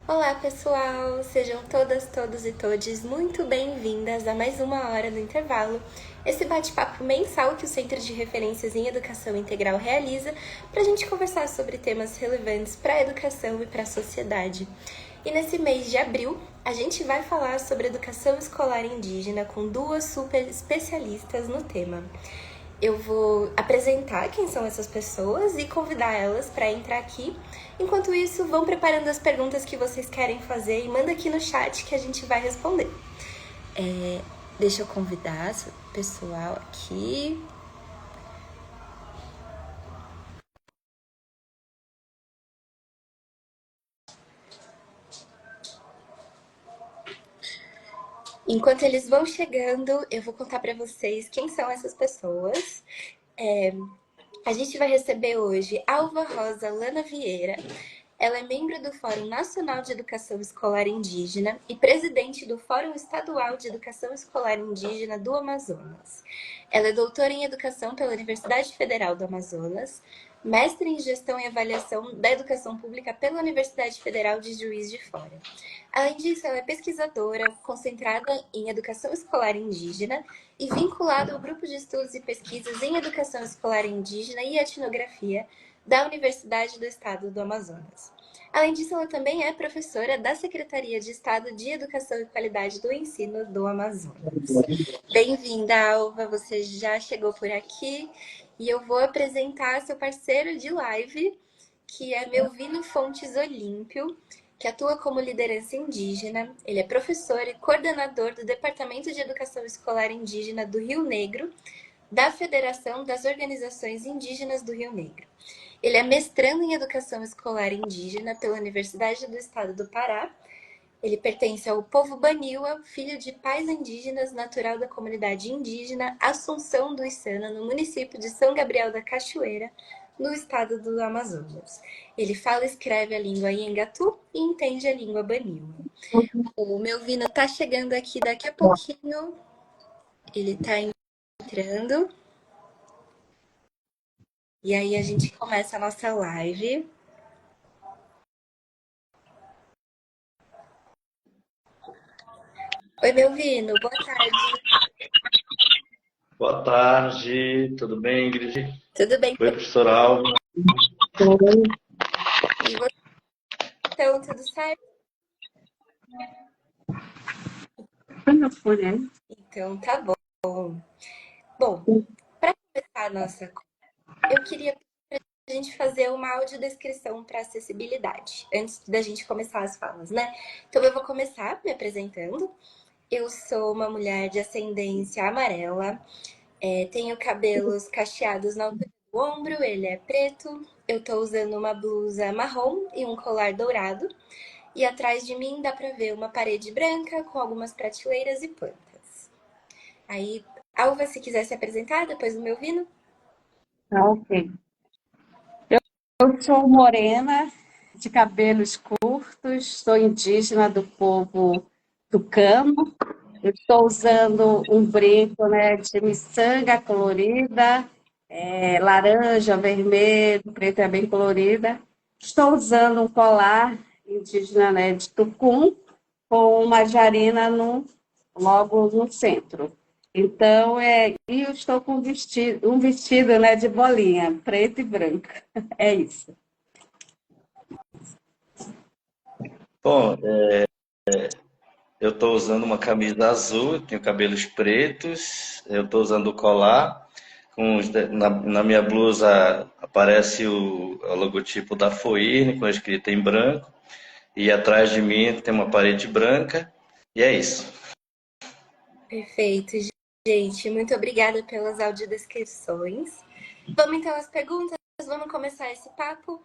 Olá, pessoal! Sejam todas, todos e todes muito bem-vindas a mais uma hora do intervalo. Esse bate-papo mensal que o Centro de Referências em Educação Integral realiza para a gente conversar sobre temas relevantes para a educação e para a sociedade. E nesse mês de abril, a gente vai falar sobre educação escolar indígena com duas super especialistas no tema. Eu vou apresentar quem são essas pessoas e convidar elas para entrar aqui. Enquanto isso, vão preparando as perguntas que vocês querem fazer e manda aqui no chat que a gente vai responder. Deixa eu convidar o pessoal aqui. Enquanto eles vão chegando, eu vou contar para vocês quem são essas pessoas. A gente vai receber hoje Alva Rosa Lana Vieira. Ela é membro do Fórum Nacional de Educação Escolar Indígena e presidente do Fórum Estadual de Educação Escolar Indígena do Amazonas. Ela é doutora em Educação pela Universidade Federal do Amazonas, mestre em Gestão e Avaliação da Educação Pública pela Universidade Federal de Juiz de Fora. Além disso, ela é pesquisadora concentrada em educação escolar indígena e vinculada ao Grupo de Estudos e Pesquisas em Educação Escolar Indígena e Etnografia da Universidade do Estado do Amazonas. Além disso, ela também é professora da Secretaria de Estado de Educação e Qualidade do Ensino do Amazonas. Bem-vinda, Alva, você já chegou por aqui e eu vou apresentar seu parceiro de live, que é Melvino Fontes Olímpio, que atua como liderança indígena. Ele é professor e coordenador do Departamento de Educação Escolar Indígena do Rio Negro, da Federação das Organizações Indígenas do Rio Negro. Ele é mestrando em Educação Escolar Indígena pela Universidade do Estado do Pará. Ele pertence ao povo Baniwa, filho de pais indígenas, natural da comunidade indígena Assunção do Içana, no município de São Gabriel da Cachoeira, no estado do Amazonas. Ele fala e escreve a língua Iengatu e entende a língua Baniwa. O Melvino está chegando aqui daqui a pouquinho. Ele está entrando. E aí a gente começa a nossa live. Oi, Melvino, boa tarde. Boa tarde, tudo bem, Ingrid? Tudo bem? Oi, professor Alvo. E você, então, tudo certo? Então, tá bom. Bom, para começar a nossa, eu queria a gente fazer uma audiodescrição para acessibilidade, antes da gente começar as falas, né? Então, eu vou começar me apresentando. Eu sou uma mulher de ascendência amarela, tenho cabelos cacheados na altura do ombro, ele é preto. Eu tô usando uma blusa marrom e um colar dourado. E atrás de mim dá para ver uma parede branca com algumas prateleiras e plantas. Aí, Alva, se quiser se apresentar depois do meu vino. Ok. Eu sou morena, de cabelos curtos, sou indígena do povo tucano. Eu estou usando um brinco, né, de miçanga colorida, laranja, vermelho, preto é bem colorida. Estou usando um colar indígena, né, de tucum, com uma jarina logo no centro. Então, e eu estou com um vestido, né, de bolinha, preto e branco. É isso. Bom, eu estou usando uma camisa azul, tenho cabelos pretos, eu estou usando o colar, na minha blusa aparece o logotipo da FOIRN, com a escrita em branco, e atrás de mim tem uma parede branca, e é isso. Perfeito, gente. Muito obrigada pelas audiodescrições. Vamos então às perguntas. Vamos começar esse papo.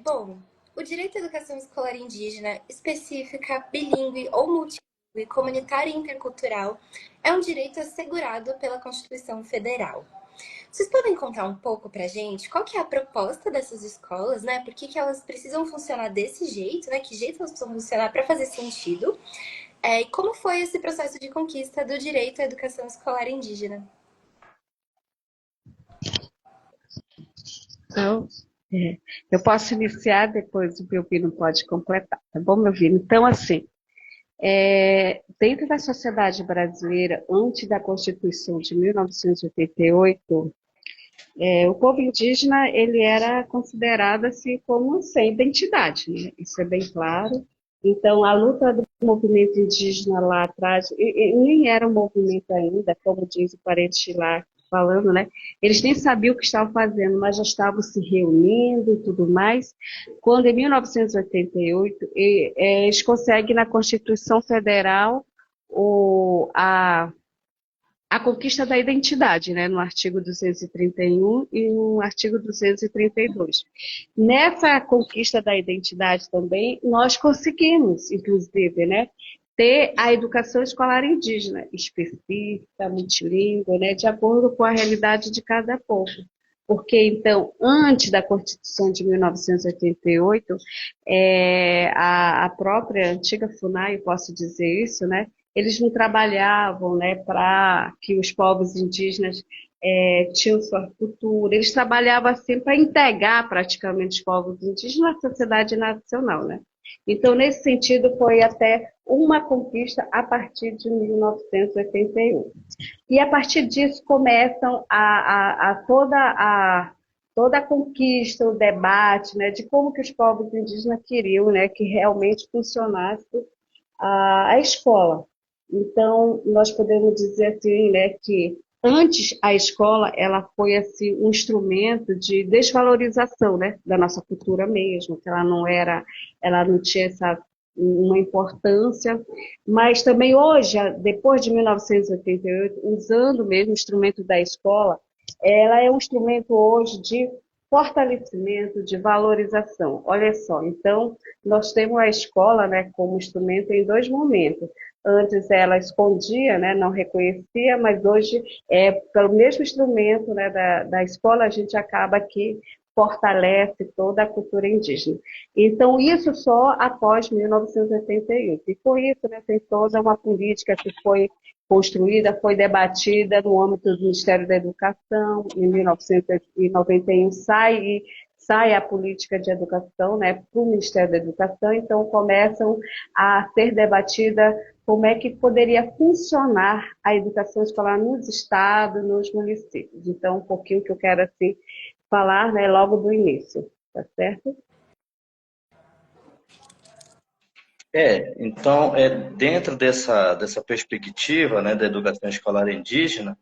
Bom, o direito à educação escolar indígena, específica, bilíngue ou multilíngue, comunitária e intercultural, é um direito assegurado pela Constituição Federal. Vocês podem contar um pouco pra gente qual que é a proposta dessas escolas, né? Por que elas precisam funcionar desse jeito, né? Que jeito elas precisam funcionar para fazer sentido? E como foi esse processo de conquista do direito à educação escolar indígena? Então, Eu posso iniciar, depois o Belvino pode completar, tá bom, Belvino? Então, assim, dentro da sociedade brasileira, antes da Constituição de 1988, o povo indígena ele era considerado assim como sem identidade, né? Isso é bem claro. Então, a luta do movimento indígena lá atrás, e nem era um movimento ainda, como diz o parente lá falando, né? Eles nem sabiam o que estavam fazendo, mas já estavam se reunindo e tudo mais. Quando, em 1988, eles conseguem na Constituição Federal a conquista da identidade, né, no artigo 231 e no artigo 232. Nessa conquista da identidade também, nós conseguimos, inclusive, né, ter a educação escolar indígena, específica, multilingüe, né, de acordo com a realidade de cada povo. Porque, então, antes da Constituição de 1988, a própria antiga FUNAI, eu posso dizer isso, né, eles não trabalhavam, né, para que os povos indígenas tinham sua cultura, eles trabalhavam assim para integrar praticamente os povos indígenas na sociedade nacional, né? Então, nesse sentido, foi até uma conquista a partir de 1981. E a partir disso começam toda a conquista, o debate, né, de como que os povos indígenas queriam, né, que realmente funcionasse a escola. Então, nós podemos dizer assim, né, que antes a escola ela foi assim um instrumento de desvalorização, né, da nossa cultura mesmo, que ela não tinha essa uma importância, mas também hoje, depois de 1988, usando mesmo o instrumento da escola, ela é um instrumento hoje de fortalecimento, de valorização. Olha só, então nós temos a escola, né, como instrumento em dois momentos. Antes ela escondia, né, não reconhecia, mas hoje, pelo mesmo instrumento, né, da escola, a gente acaba que fortalece toda a cultura indígena. Então, isso só após 1988. E com isso, né, tem toda uma política que foi construída, foi debatida no âmbito do Ministério da Educação. Em 1991 sai a política de educação, né, para o Ministério da Educação, então começam a ser debatida como é que poderia funcionar a educação escolar nos estados, nos municípios. Então, um pouquinho que eu quero assim falar, né, logo do início, tá certo? Então, dentro dessa perspectiva, né, da educação escolar indígena,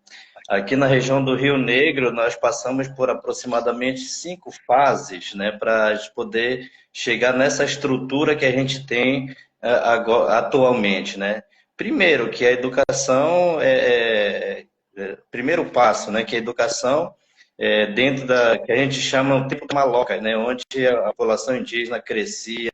aqui na região do Rio Negro, nós passamos por aproximadamente 5 fases, né, para a gente poder chegar nessa estrutura que a gente tem atualmente, né? Primeiro, que a educação primeiro passo, né, que a educação dentro da que a gente chama o tempo da maloca, né, onde a população indígena crescia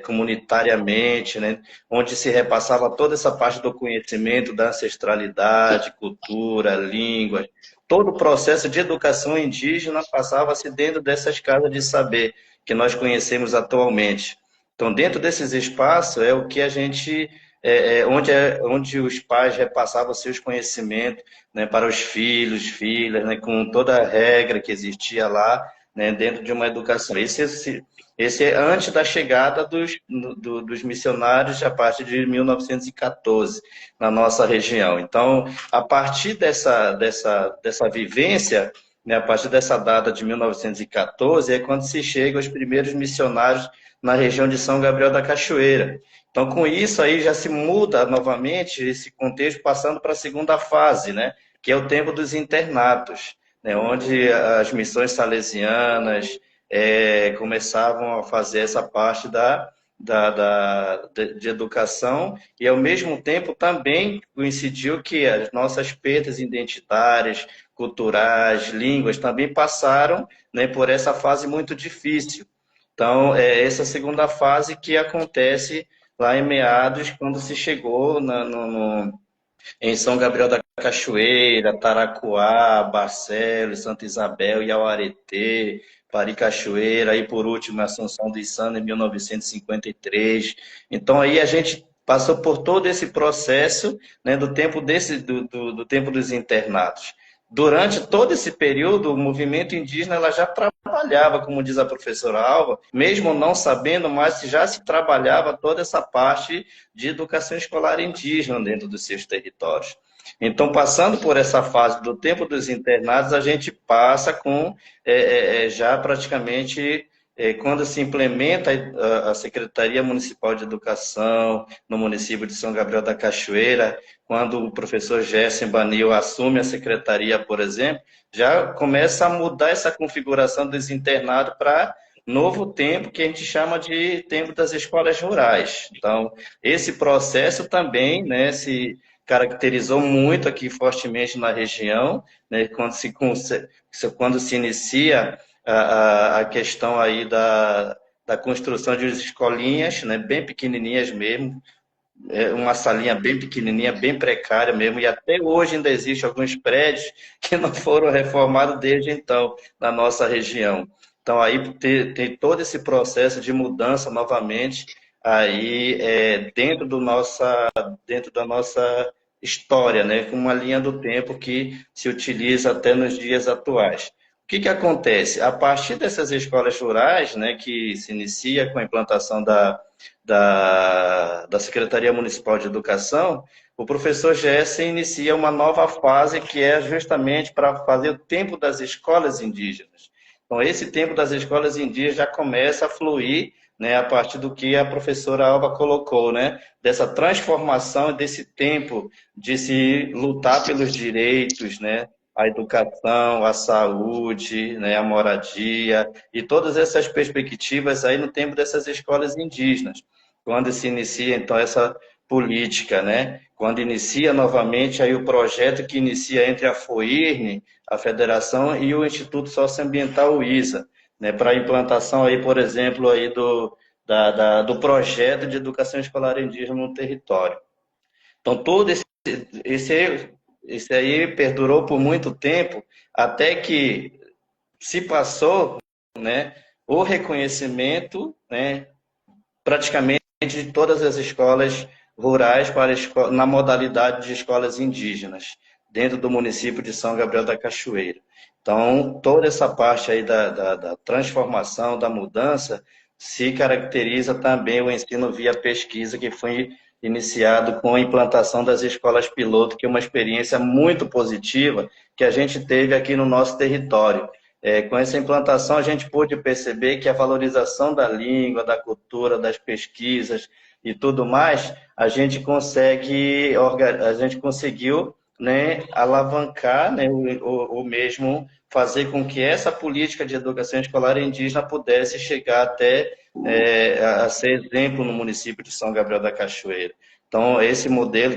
comunitariamente, né? Onde se repassava toda essa parte do conhecimento da ancestralidade, cultura, língua. Todo o processo de educação indígena passava-se dentro dessas casas de saber que nós conhecemos atualmente. Então, dentro desses espaços é o que a gente onde os pais repassavam seus conhecimentos, né, para os filhos, filhas, né, com toda a regra que existia lá, né, dentro de uma educação. Esse é antes da chegada dos missionários a partir de 1914 na nossa região. Então, a partir dessa vivência, né, a partir dessa data de 1914, é quando se chega os primeiros missionários na região de São Gabriel da Cachoeira. Então, com isso aí já se muda novamente esse contexto, passando para a segunda fase, né, que é o tempo dos internatos, né, onde as missões salesianas começavam a fazer essa parte de educação e, ao mesmo tempo, também coincidiu que as nossas perdas identitárias, culturais, línguas, também passaram, né, por essa fase muito difícil. Então, essa segunda fase que acontece lá em meados, quando se chegou em São Gabriel da Cachoeira, Taracoá, Barcelos, Santa Isabel, Iauaretê, Paricachoeira, e por último Assunção dos Santos em 1953. Então aí a gente passou por todo esse processo, né, do tempo do tempo dos internatos. durante todo esse período, o movimento indígena ela já trabalhava, como diz a professora Alva, mesmo não sabendo, mas já se trabalhava toda essa parte de educação escolar indígena dentro dos seus territórios. Então, passando por essa fase do tempo dos internados, a gente passa com já praticamente quando se implementa a Secretaria Municipal de Educação no município de São Gabriel da Cachoeira, quando o professor Gerson Banil assume a secretaria, por exemplo, já começa a mudar essa configuração dos internados para novo tempo, que a gente chama de tempo das escolas rurais. Então, esse processo também, né, se caracterizou muito aqui fortemente na região, né, quando se inicia a questão aí da construção de escolinhas, né, bem pequenininhas mesmo, uma salinha bem pequenininha, bem precária mesmo, e até hoje ainda existem alguns prédios que não foram reformados desde então na nossa região. Então aí tem todo esse processo de mudança novamente aí dentro da nossa história, né, com uma linha do tempo que se utiliza até nos dias atuais. O que acontece? A partir dessas escolas rurais, né, que se inicia com a implantação da Secretaria Municipal de Educação, o professor Gessen inicia uma nova fase que é justamente para fazer o tempo das escolas indígenas. Então, esse tempo das escolas indígenas já começa a fluir, né, a partir do que a professora Alba colocou, né, dessa transformação, desse tempo de se lutar pelos direitos, né, a educação, a saúde, né, a moradia e todas essas perspectivas aí no tempo dessas escolas indígenas, quando se inicia então essa política, né? Quando inicia novamente aí o projeto que inicia entre a FOIRN, a Federação e o Instituto Socioambiental o ISA, né, para a implantação aí, por exemplo, aí do projeto de educação escolar indígena no território. Então todo esse esse aí perdurou por muito tempo, até que se passou, né, o reconhecimento, né, praticamente de todas as escolas rurais na modalidade de escolas indígenas, dentro do município de São Gabriel da Cachoeira. Então, toda essa parte aí da transformação, da mudança, se caracteriza também o ensino via pesquisa, que foi iniciado com a implantação das escolas piloto, que é uma experiência muito positiva que a gente teve aqui no nosso território. Com essa implantação, a gente pôde perceber que a valorização da língua, da cultura, das pesquisas e tudo mais, a gente conseguiu, né, alavancar, né, ou mesmo fazer com que essa política de educação escolar indígena pudesse chegar até a ser exemplo no município de São Gabriel da Cachoeira. Então, esse modelo,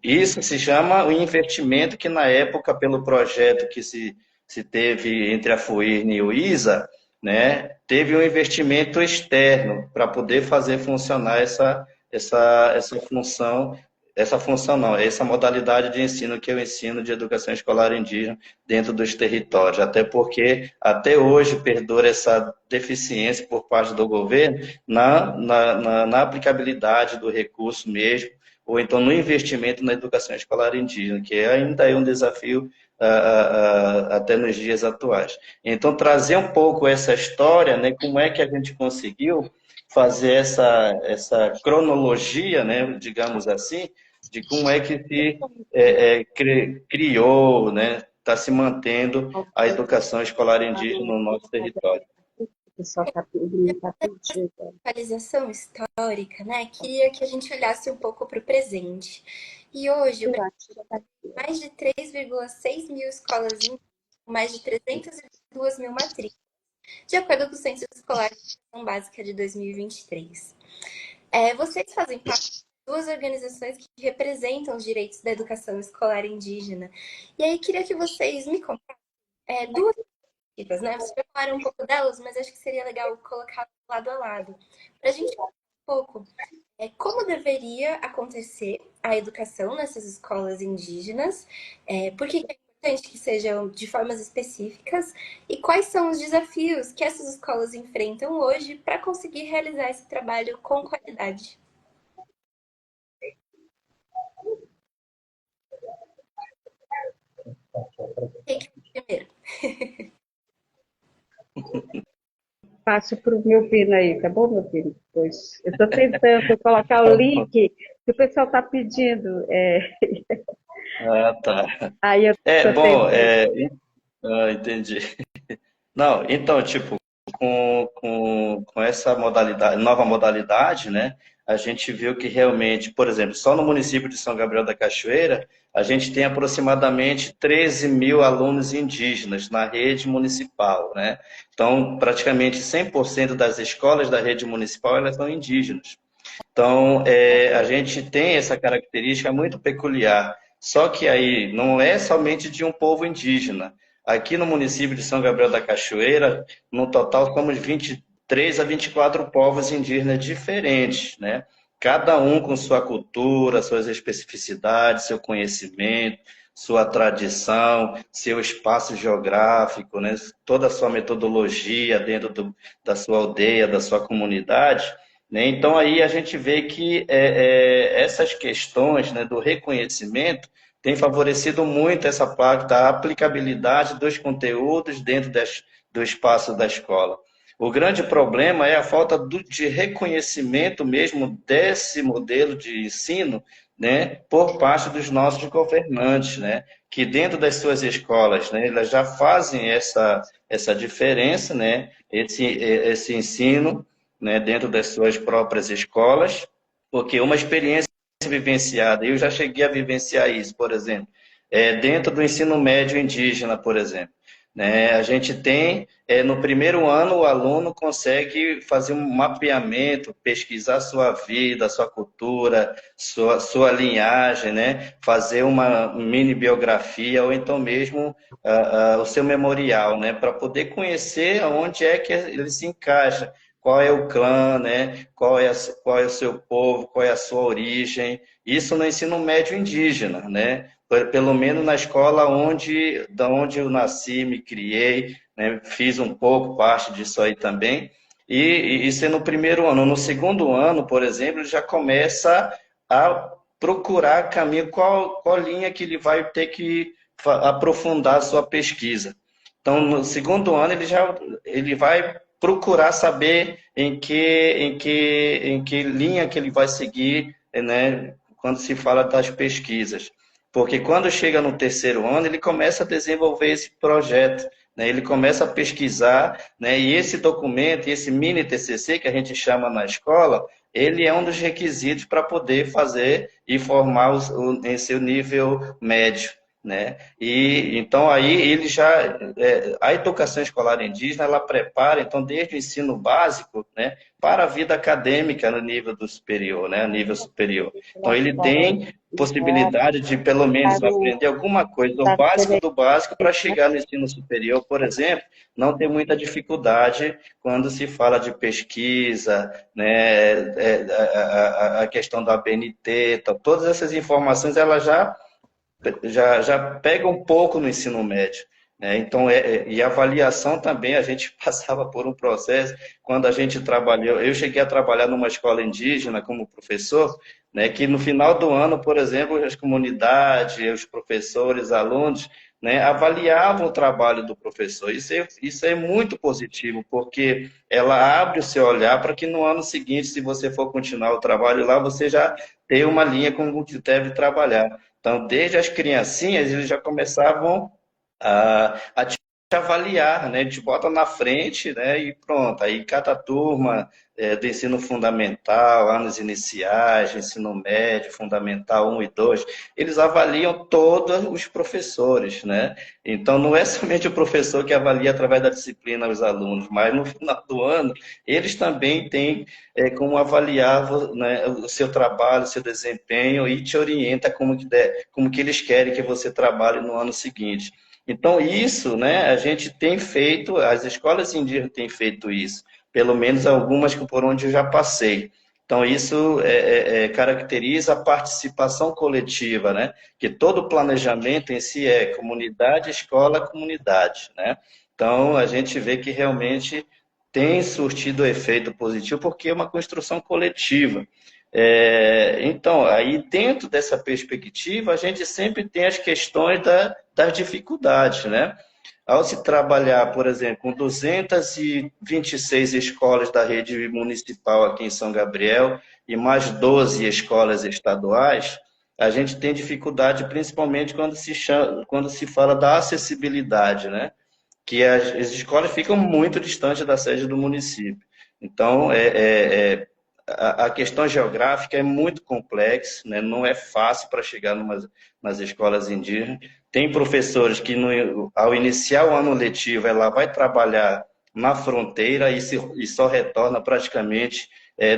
isso se chama o investimento que, na época, pelo projeto que se teve entre a FOIRN e o ISA, né, teve um investimento externo para poder fazer funcionar essa modalidade de ensino que é o ensino de educação escolar indígena dentro dos territórios, até porque até hoje perdura essa deficiência por parte do governo na aplicabilidade do recurso mesmo, ou então no investimento na educação escolar indígena, que ainda é um desafio até nos dias atuais. Então, trazer um pouco essa história, né, como é que a gente conseguiu fazer essa cronologia, né, digamos assim, de como é que se criou, né, está se mantendo a educação escolar indígena no nosso território. O pessoal está pedindo. Atualização histórica, né? Queria que a gente olhasse um pouco para o presente. E hoje, o Brasil tem mais de 3,6 mil escolas indígenas, com mais de 302 mil matrículas, de acordo com o Censo Escolar de Educação Básica de 2023. Vocês fazem parte de duas organizações que representam os direitos da educação escolar indígena. E aí, queria que vocês me contassem duas perspectivas, né? Vocês falaram um pouco delas, mas acho que seria legal colocar lado a lado. Para a gente falar um pouco como deveria acontecer a educação nessas escolas indígenas, por que é importante que sejam de formas específicas e quais são os desafios que essas escolas enfrentam hoje para conseguir realizar esse trabalho com qualidade. Quem que é primeiro? Passo para o meu filho aí, tá bom, meu filho? Pois eu estou tentando colocar o link que o pessoal está pedindo. Ah, tá. Aí eu É, estou bom, tentando. entendi. Não, então, tipo, com essa modalidade, nova modalidade, né, a gente viu que realmente, por exemplo, só no município de São Gabriel da Cachoeira, a gente tem aproximadamente 13 mil alunos indígenas na rede municipal, né? Então, praticamente 100% das escolas da rede municipal, elas são indígenas. Então, a gente tem essa característica muito peculiar. Só que aí não é somente de um povo indígena. Aqui no município de São Gabriel da Cachoeira, no total, somos 23 a 24 povos indígenas diferentes, né? Cada um com sua cultura, suas especificidades, seu conhecimento, sua tradição, seu espaço geográfico, né? Toda a sua metodologia dentro da sua aldeia, da sua comunidade. Né? Então, aí a gente vê que essas questões, né, do reconhecimento têm favorecido muito essa parte da aplicabilidade dos conteúdos dentro do espaço da escola. O grande problema é a falta de reconhecimento mesmo desse modelo de ensino, né, por parte dos nossos governantes, né, que dentro das suas escolas, né, elas já fazem essa diferença, né, esse ensino, né, dentro das suas próprias escolas, porque uma experiência vivenciada, eu já cheguei a vivenciar isso, por exemplo, dentro do ensino médio indígena, por exemplo. Né, a gente tem, no primeiro ano, o aluno consegue fazer um mapeamento, pesquisar sua vida, sua cultura, sua linhagem, né, fazer uma mini biografia ou então mesmo o seu memorial, né, para poder conhecer onde é que ele se encaixa, qual é o clã, né? Qual é o seu povo, qual é a sua origem. Isso no ensino médio indígena, né? Pelo menos na escola da onde eu nasci, me criei, né? Fiz um pouco parte disso aí também. E isso é no primeiro ano. No segundo ano, por exemplo, ele já começa a procurar caminho, qual linha que ele vai ter que aprofundar a sua pesquisa. Então, no segundo ano, ele vai procurar saber em que linha que ele vai seguir, né, quando se fala das pesquisas. Porque quando chega no terceiro ano, ele começa a desenvolver esse projeto, né, ele começa a pesquisar, né, e esse documento, esse mini TCC que a gente chama na escola, ele é um dos requisitos para poder fazer e formar em seu nível médio. Né? E então aí ele já a educação escolar indígena ela prepara então desde o ensino básico, né, para a vida acadêmica no nível do superior, né, nível superior. Então ele tem possibilidade de pelo menos aprender alguma coisa do básico para chegar no ensino superior, por exemplo, não ter muita dificuldade quando se fala de pesquisa, né, a questão da ABNT, então, todas essas informações elas já pega um pouco no ensino médio. Né? Então, e avaliação também, a gente passava por um processo, quando a gente trabalhou, eu cheguei a trabalhar numa escola indígena como professor, né, que no final do ano, por exemplo, as comunidades, os professores, alunos, né, avaliavam o trabalho do professor. Isso é muito positivo, porque ela abre o seu olhar para que no ano seguinte, se você for continuar o trabalho lá, você já tem uma linha como que deve trabalhar. Então, desde as criancinhas, eles já começavam a te avaliar, né? Te bota na frente, né? E pronto. Aí cada turma do ensino fundamental, anos iniciais, ensino médio, fundamental 1 e 2, eles avaliam todos os professores, né? Então não é somente o professor que avalia através da disciplina os alunos, mas no final do ano eles também têm como avaliar, né, o seu trabalho, o seu desempenho e te orienta como que eles querem que você trabalhe no ano seguinte. Então, isso, né, a gente tem feito, as escolas indígenas têm feito isso, pelo menos algumas por onde eu já passei. Então, isso caracteriza a participação coletiva, né? Que todo planejamento em si é comunidade, escola, comunidade, né? Então, a gente vê que realmente tem surtido efeito positivo porque é uma construção coletiva. Então, aí dentro dessa perspectiva, a gente sempre tem as questões das dificuldades, né? Ao se trabalhar, por exemplo, com 226 escolas da rede municipal aqui em São Gabriel e mais 12 escolas estaduais, a gente tem dificuldade principalmente quando se fala da acessibilidade, né? Que as escolas ficam muito distantes da sede do município. Então, a questão geográfica é muito complexa, né? Não é fácil para chegar nas escolas indígenas. Tem professores que, ao iniciar o ano letivo, ela vai trabalhar na fronteira e só retorna praticamente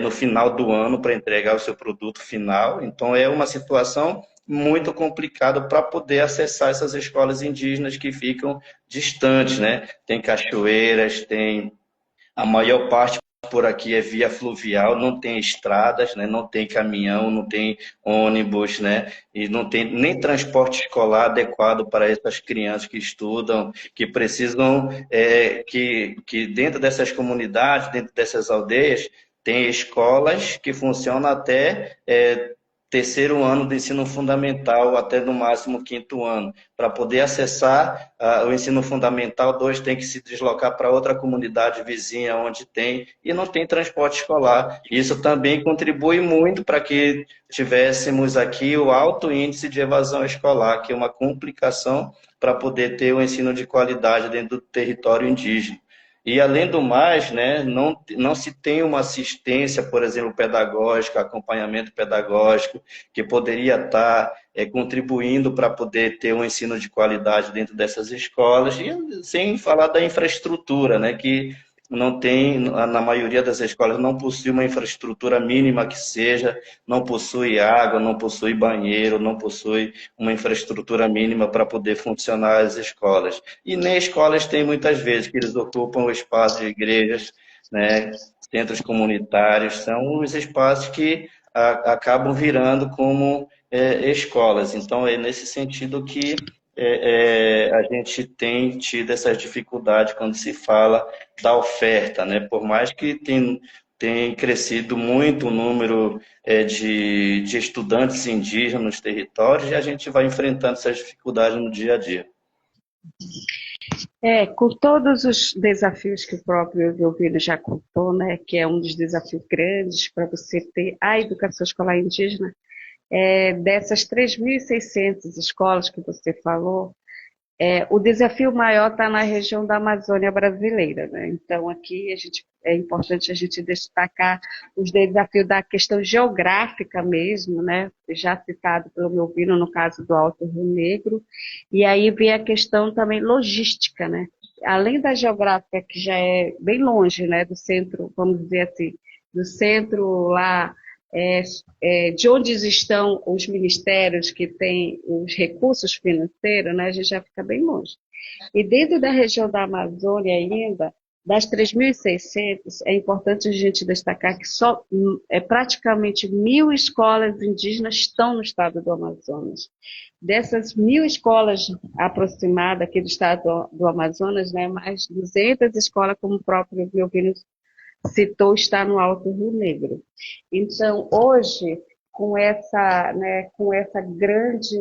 no final do ano para entregar o seu produto final. Então, é uma situação muito complicada para poder acessar essas escolas indígenas que ficam distantes, né? Tem cachoeiras, tem a maior parte por aqui é via fluvial, não tem estradas, né? Não tem caminhão, não tem ônibus, né? E não tem nem transporte escolar adequado para essas crianças que estudam, que precisam que dentro dessas comunidades, dentro dessas aldeias, tem escolas que funcionam até terceiro ano do ensino fundamental, até no máximo quinto ano. Para poder acessar o ensino fundamental, dois tem que se deslocar para outra comunidade vizinha onde tem, e não tem transporte escolar. Isso também contribui muito para que tivéssemos aqui o alto índice de evasão escolar, que é uma complicação para poder ter o ensino de qualidade dentro do território indígena. E, além do mais, né, não se tem uma assistência, por exemplo, pedagógica, acompanhamento pedagógico, que poderia estar contribuindo para poder ter um ensino de qualidade dentro dessas escolas, e sem falar da infraestrutura, né, que não tem, na maioria das escolas, não possui uma infraestrutura mínima que seja, não possui água, não possui banheiro, não possui uma infraestrutura mínima para poder funcionar as escolas. E nem escolas tem muitas vezes, que eles ocupam o espaço de igrejas, né, centros comunitários, são os espaços que acabam virando como escolas. Então, é nesse sentido que a gente tem tido essas dificuldades quando se fala da oferta, né? Por mais que tem crescido muito o número de estudantes indígenas nos territórios, e a gente vai enfrentando essas dificuldades no dia a dia. Com todos os desafios que o próprio Delvino já contou, né, que é um dos desafios grandes para você ter a educação escolar indígena, dessas 3.600 escolas que você falou, o desafio maior está na região da Amazônia brasileira, né? Então, aqui é importante a gente destacar os desafios da questão geográfica mesmo, né? Já citado pelo Delvino no caso do Alto Rio Negro, e aí vem a questão também logística, né? Além da geográfica, que já é bem longe, né, do centro, vamos dizer assim, do centro lá, de onde estão os ministérios que têm os recursos financeiros, né, a gente já fica bem longe. E dentro da região da Amazônia ainda, das 3.600, é importante a gente destacar que só praticamente 1.000 escolas indígenas estão no estado do Amazonas. Dessas 1.000 escolas aproximadas aqui do estado do Amazonas, né, mais 200 escolas, como o próprio Delvino citou, está no Alto Rio Negro. Então, hoje, com essa grande,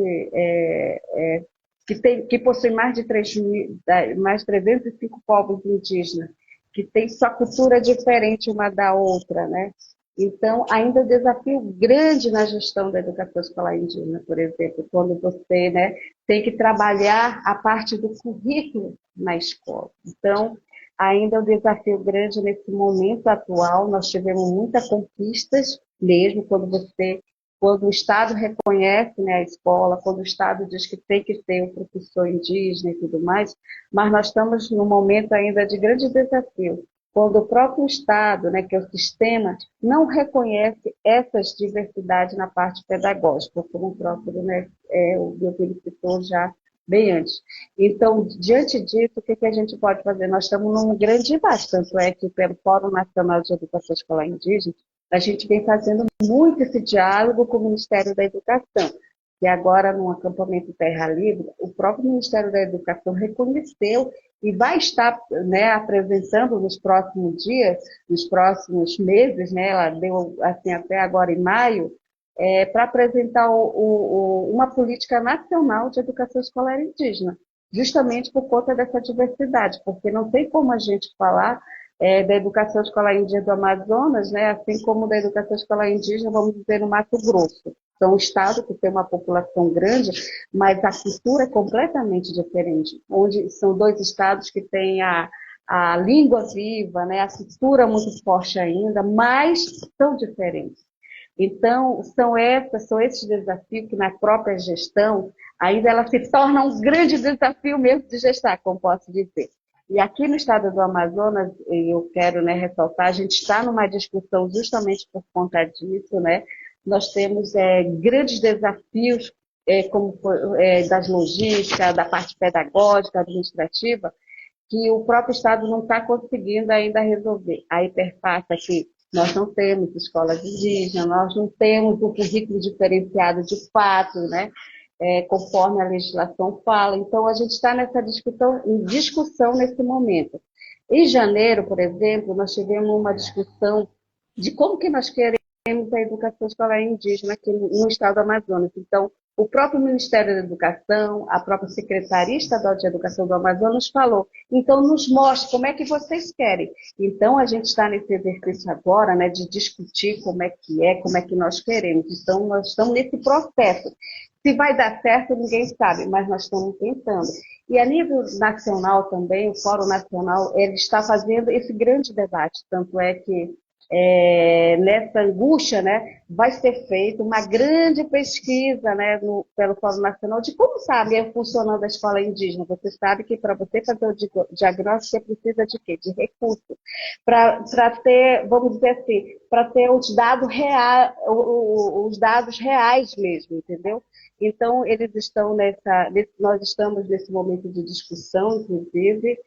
que possui mais de 305 povos indígenas, que tem sua cultura diferente uma da outra, né? Então, ainda desafio grande na gestão da educação escolar indígena, por exemplo, quando você, né, tem que trabalhar a parte do currículo na escola. Então, ainda é um desafio grande nesse momento atual. Nós tivemos muitas conquistas, mesmo quando o Estado reconhece, né, a escola, quando o Estado diz que tem que ter o professor indígena e tudo mais, mas nós estamos num momento ainda de grande desafio, quando o próprio Estado, né, que é o sistema, não reconhece essas diversidades na parte pedagógica, como o próprio, né, o Delvino citou já bem antes. Então, diante disso, o que a gente pode fazer? Nós estamos num grande embate, tanto é que pelo Fórum Nacional de Educação Escolar Indígena, a gente vem fazendo muito esse diálogo com o Ministério da Educação. E agora, no acampamento Terra Livre, o próprio Ministério da Educação reconheceu e vai estar, né, apresentando nos próximos dias, nos próximos meses, né, ela deu assim até agora em maio, para apresentar uma política nacional de educação escolar indígena, justamente por conta dessa diversidade, porque não tem como a gente falar da educação escolar indígena do Amazonas, né, assim como da educação escolar indígena, vamos dizer, no Mato Grosso. São um estado que tem uma população grande, mas a cultura é completamente diferente, onde são dois estados que têm a língua viva, né, a cultura muito forte ainda, mas são diferentes. Então, são esses desafios que na própria gestão, ainda ela se torna um grande desafio mesmo de gestar, como posso dizer. E aqui no estado do Amazonas, eu quero, né, ressaltar, a gente está numa discussão justamente por conta disso, né? Nós temos grandes desafios, como das logísticas, da parte pedagógica, administrativa, que o próprio Estado não está conseguindo ainda resolver. A hiperface aqui, nós não temos escolas indígenas, nós não temos um currículo diferenciado de fato, né? Conforme a legislação fala. Então, a gente está nessa discussão nesse momento. Em janeiro, por exemplo, nós tivemos uma discussão de como que nós queremos a educação escolar indígena aqui no estado do Amazonas. Então, o próprio Ministério da Educação, a própria Secretaria Estadual de Educação do Amazonas falou, então nos mostre como é que vocês querem. Então a gente está nesse exercício agora, né, de discutir como é que nós queremos. Então nós estamos nesse processo. Se vai dar certo, ninguém sabe, mas nós estamos tentando. E a nível nacional também, o Fórum Nacional, ele está fazendo esse grande debate, tanto é que nessa angústia, né, vai ser feita uma grande pesquisa, né, pelo Fórum Nacional de como está funcionando a escola indígena. Você sabe que para você fazer o diagnóstico, você precisa de quê? De recursos. Para ter, vamos dizer assim, para ter os dados reais mesmo, entendeu? Então, eles estão nós estamos nesse momento de discussão, inclusive,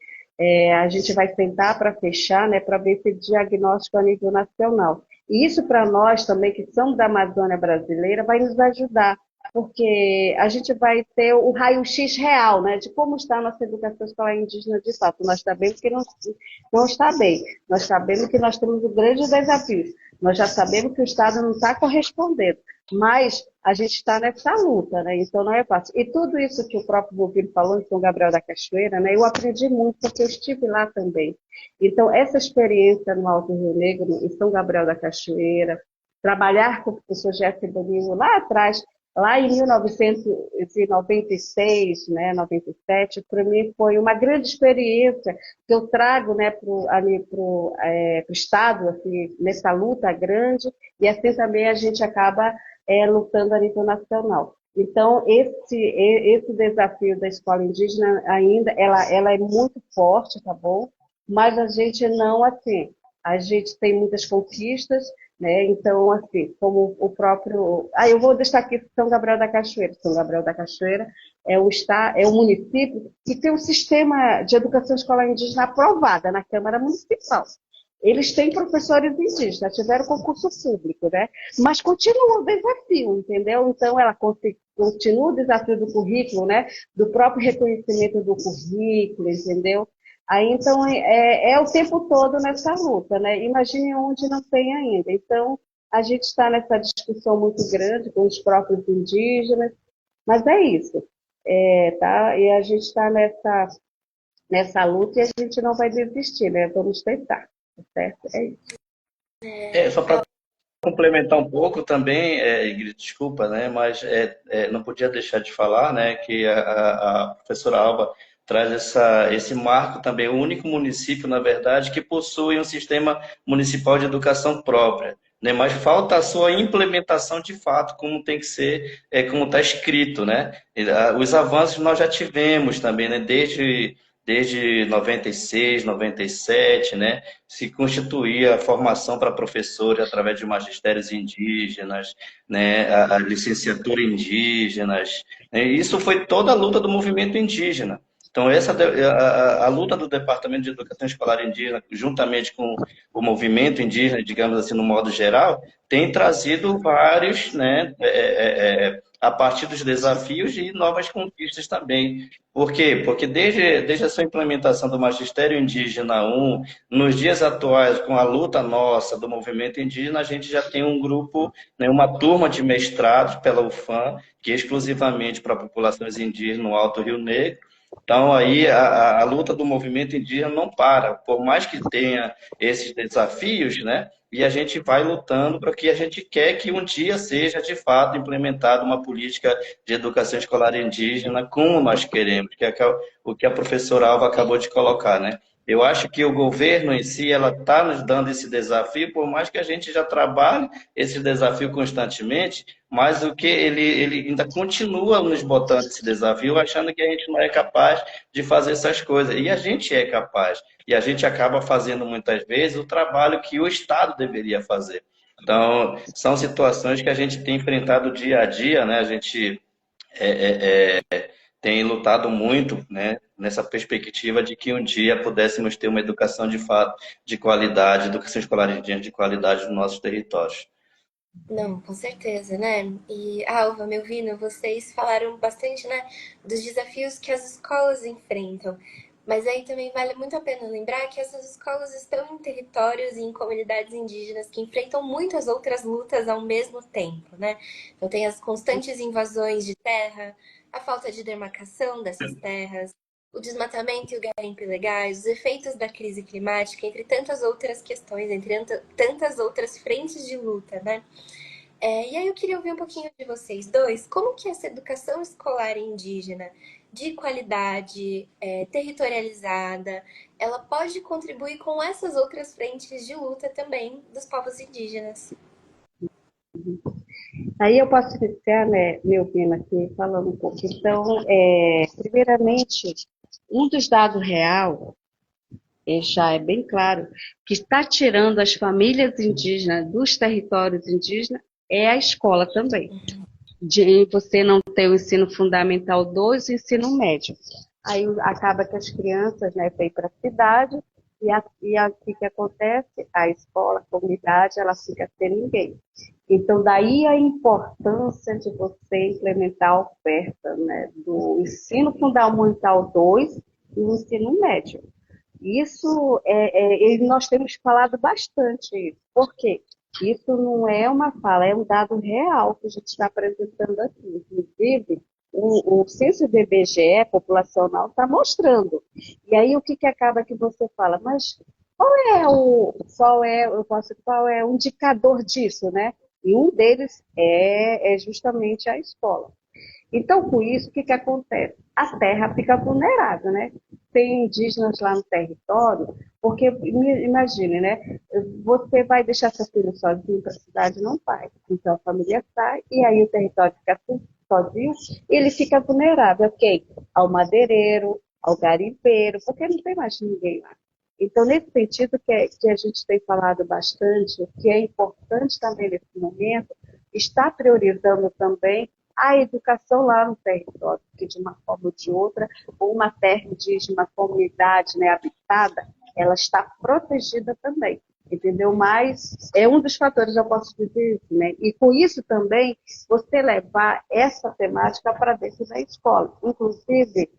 a gente vai tentar para fechar, né, para ver esse diagnóstico a nível nacional. E isso para nós também, que somos da Amazônia brasileira, vai nos ajudar, porque a gente vai ter o raio-x real, né, de como está a nossa educação escolar indígena de fato. Nós sabemos que não está bem, nós sabemos que nós temos um grande desafio, nós já sabemos que o Estado não está correspondendo, mas a gente está nessa luta, né? Então não é fácil. E tudo isso que o próprio Bovino falou em São Gabriel da Cachoeira, né? Eu aprendi muito porque eu estive lá também. Então essa experiência no Alto Rio Negro, em São Gabriel da Cachoeira, trabalhar com o professor Jeffrey Bonino lá atrás, lá em 1996, né, 97, para mim foi uma grande experiência que eu trago, né, para o Estado, assim, nessa luta grande, e assim também a gente acaba lutando a nível nacional. Então, esse desafio da escola indígena ainda, ela é muito forte, tá bom? Mas a gente não, assim, a gente tem muitas conquistas, né? Então, assim, como o próprio... eu vou deixar aqui São Gabriel da Cachoeira. São Gabriel da Cachoeira é o município que tem um sistema de educação escolar indígena aprovada na Câmara Municipal. Eles têm professores indígenas, tiveram concurso público, né? Mas continua o desafio, entendeu? Então, ela continua o desafio do currículo, né? Do próprio reconhecimento do currículo, entendeu? Aí, então, o tempo todo nessa luta, né? Imagine onde não tem ainda. Então, a gente está nessa discussão muito grande com os próprios indígenas, mas é isso, tá? E a gente está nessa luta e a gente não vai desistir, né? Vamos tentar. Certo? É isso. Só para complementar um pouco também, Ingrid, desculpa, né, mas não podia deixar de falar, né, que a professora Alba traz esse marco também, o único município, na verdade, que possui um sistema municipal de educação própria, né, mas falta a sua implementação de fato, como tem que ser, como está escrito, né? Os avanços nós já tivemos também, né, desde 96, 97, né, se constituía a formação para professores através de magistérios indígenas, né, a licenciatura indígenas, né, isso foi toda a luta do movimento indígena. Então, a luta do Departamento de Educação Escolar Indígena, juntamente com o movimento indígena, digamos assim, no modo geral, tem trazido vários, né, a partir dos desafios e novas conquistas também. Por quê? Porque desde a sua implementação do Magistério Indígena 1, nos dias atuais, com a luta nossa do movimento indígena, a gente já tem um grupo, né, uma turma de mestrados pela UFAM, que é exclusivamente para populações indígenas no Alto Rio Negro. Então, aí a luta do movimento indígena não para, por mais que tenha esses desafios, né? E a gente vai lutando para que a gente quer que um dia seja, de fato, implementada uma política de educação escolar indígena como nós queremos, que é o que a professora Alva acabou de colocar, né? Eu acho que o governo em si, ela está nos dando esse desafio, por mais que a gente já trabalhe esse desafio constantemente, mas o que ele ainda continua nos botando esse desafio, achando que a gente não é capaz de fazer essas coisas. E a gente é capaz. E a gente acaba fazendo muitas vezes o trabalho que o Estado deveria fazer. Então, são situações que a gente tem enfrentado dia a dia, né? A gente tem lutado muito, né, nessa perspectiva de que um dia pudéssemos ter uma educação de fato de qualidade, educação escolar indígena de qualidade nos nossos territórios. Não, com certeza, né? E, Alva, me ouvindo, vocês falaram bastante, né, dos desafios que as escolas enfrentam. Mas aí também vale muito a pena lembrar que essas escolas estão em territórios e em comunidades indígenas que enfrentam muitas outras lutas ao mesmo tempo, né? Então tem as constantes invasões de terra, a falta de demarcação dessas terras, o desmatamento e o garimpo ilegais, os efeitos da crise climática, entre tantas outras questões, entre tantas outras frentes de luta, né? E aí eu queria ouvir um pouquinho de vocês dois, como que essa educação escolar indígena de qualidade, territorializada, ela pode contribuir com essas outras frentes de luta também dos povos indígenas? Aí eu posso iniciar, né, meu Pina, aqui, falando um pouco. Então, primeiramente, um dos dados real, já é bem claro, que está tirando as famílias indígenas dos territórios indígenas é a escola também. De você não ter o ensino fundamental 2 e o ensino médio. Aí acaba que as crianças, né, vêm para a cidade e o que acontece? A escola, a comunidade, ela fica sem ninguém. Então, daí a importância de você implementar a oferta, né, do ensino fundamental 2 e o ensino médio. Isso, nós temos falado bastante isso. Por quê? Isso não é uma fala, é um dado real que a gente está apresentando aqui. Inclusive, o censo do IBGE populacional está mostrando. E aí o que acaba que você fala? Mas qual é o indicador disso, né? E um deles é justamente a escola. Então, com isso, o que acontece? A terra fica vulnerável, né? Tem indígenas lá no território, porque, imagine, né? Você vai deixar seu filho sozinho para a cidade? Não vai. Então, a família sai e aí o território fica sozinho e ele fica vulnerável, ok? Ao madeireiro, ao garimpeiro, porque não tem mais ninguém lá. Então, nesse sentido que a gente tem falado bastante, o que é importante também nesse momento, está priorizando também a educação lá no território, porque de uma forma ou de outra, uma terra indígena, uma comunidade, né, habitada, ela está protegida também, entendeu? Mas é um dos fatores, eu posso dizer isso, né? E com isso também, você levar essa temática para dentro da escola. Inclusive,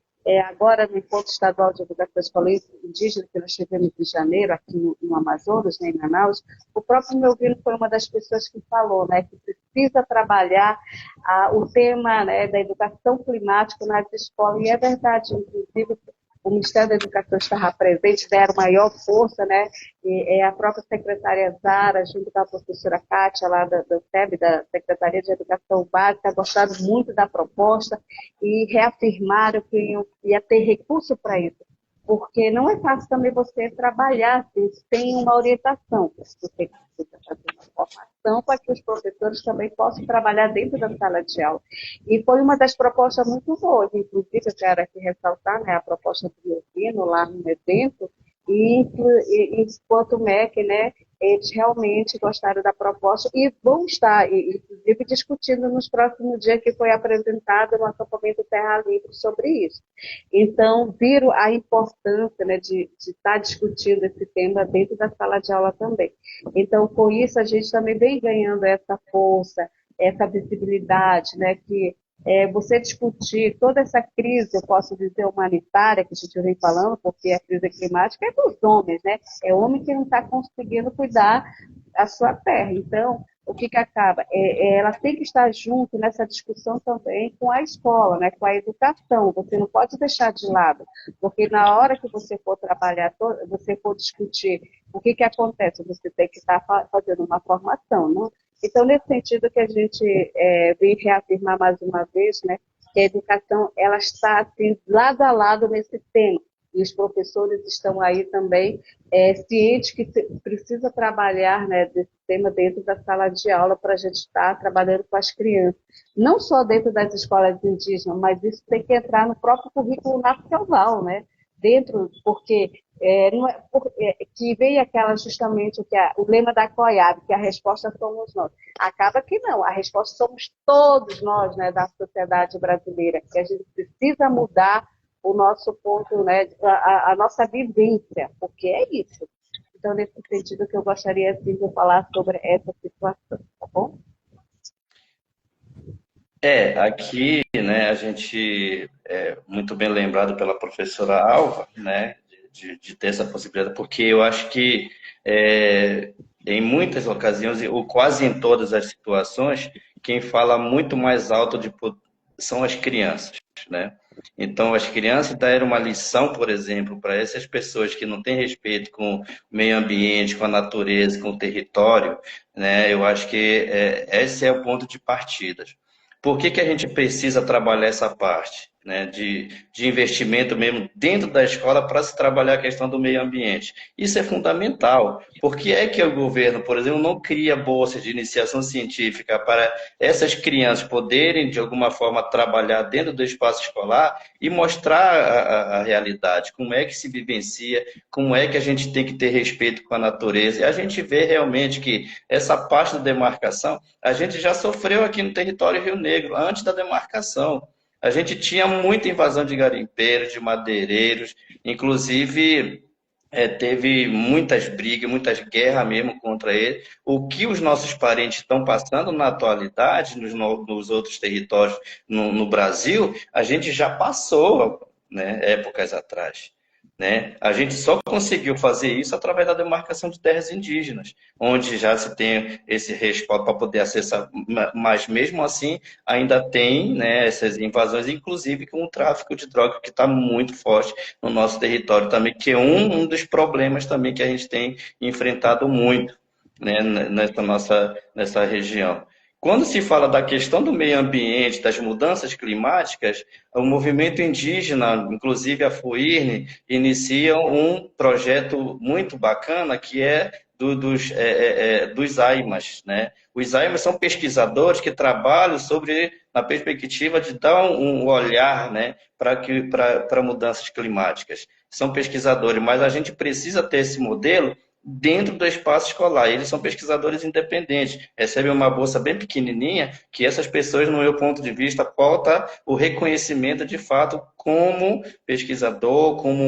agora no Encontro Estadual de Educação Escolar Indígena, que nós tivemos em janeiro, aqui no Amazonas, né, em Manaus, o próprio Melvino foi uma das pessoas que falou, né, que precisa trabalhar o tema, né, da educação climática nas escolas, e é verdade, inclusive, o Ministério da Educação estava presente, deram maior força, né? E a própria secretária Zara, junto com a professora Kátia, lá do SEB, da Secretaria de Educação Básica, gostaram muito da proposta e reafirmaram que ia ter recurso para isso. Porque não é fácil também você trabalhar sem uma orientação. Você precisa fazer uma formação para que os professores também possam trabalhar dentro da sala de aula. E foi uma das propostas muito boas. Inclusive, eu quero aqui ressaltar, né, a proposta do Leovino lá no evento, e enquanto o MEC, né, eles realmente gostaram da proposta e vão estar, inclusive, discutindo nos próximos dias que foi apresentado no acampamento Terra Livre sobre isso. Então, viram a importância, né, de estar discutindo esse tema dentro da sala de aula também. Então, com isso, a gente também vem ganhando essa força, essa visibilidade, né, que você discutir toda essa crise, eu posso dizer, humanitária, que a gente vem falando, porque a crise climática é dos homens, né? É o homem que não está conseguindo cuidar da sua terra. Então, o que que acaba? Ela tem que estar junto nessa discussão também com a escola, né? Com a educação. Você não pode deixar de lado, porque na hora que você for trabalhar, você for discutir o que que acontece, você tem que estar fazendo uma formação, não? Então, nesse sentido que a gente vem reafirmar mais uma vez, né, que a educação ela está assim, lado a lado nesse tema. E os professores estão aí também cientes que precisa trabalhar, né, desse tema dentro da sala de aula para a gente estar trabalhando com as crianças. Não só dentro das escolas indígenas, mas isso tem que entrar no próprio currículo nacional, né? Dentro, porque não é, que vem aquela justamente o lema da COIAB, que a resposta somos nós. Acaba que não, a resposta somos todos nós, né, da sociedade brasileira, que a gente precisa mudar o nosso ponto, né, a nossa vivência, porque é isso. Então, nesse sentido que eu gostaria assim, de falar sobre essa situação, tá bom? Aqui, né, a gente é muito bem lembrado pela professora Alva, né, de ter essa possibilidade, porque eu acho que é, em muitas ocasiões, ou quase em todas as situações, quem fala muito mais alto são as crianças, né? Então, as crianças deram uma lição, por exemplo, para essas pessoas que não têm respeito com o meio ambiente, com a natureza, com o território, né? Eu acho que esse é o ponto de partida. Por que que a gente precisa trabalhar essa parte, né, de investimento mesmo dentro da escola para se trabalhar a questão do meio ambiente? Isso é fundamental. Por que é que o governo, por exemplo, não cria bolsas de iniciação científica para essas crianças poderem, de alguma forma, trabalhar dentro do espaço escolar e mostrar a realidade, como é que se vivencia, como é que a gente tem que ter respeito com a natureza? E a gente vê realmente que essa parte da demarcação a gente já sofreu aqui no território Rio Negro, antes da demarcação. A gente tinha muita invasão de garimpeiros, de madeireiros, inclusive teve muitas brigas, muitas guerras mesmo contra ele. O que os nossos parentes estão passando na atualidade, nos outros territórios no Brasil, a gente já passou, né, épocas atrás. Né? A gente só conseguiu fazer isso através da demarcação de terras indígenas, onde já se tem esse respaldo para poder acessar, mas mesmo assim ainda tem, né, essas invasões, inclusive com o tráfico de drogas que está muito forte no nosso território também, que é um dos problemas também que a gente tem enfrentado muito, né, nessa região. Quando se fala da questão do meio ambiente, das mudanças climáticas, o movimento indígena, inclusive a FUIRN, inicia um projeto muito bacana que é dos AIMAs, né? Os AIMAs são pesquisadores que trabalham na perspectiva de dar um olhar, né, para mudanças climáticas. São pesquisadores, mas a gente precisa ter esse modelo dentro do espaço escolar. Eles são pesquisadores independentes, recebem uma bolsa bem pequenininha, que essas pessoas, no meu ponto de vista, falta o reconhecimento de fato como pesquisador, como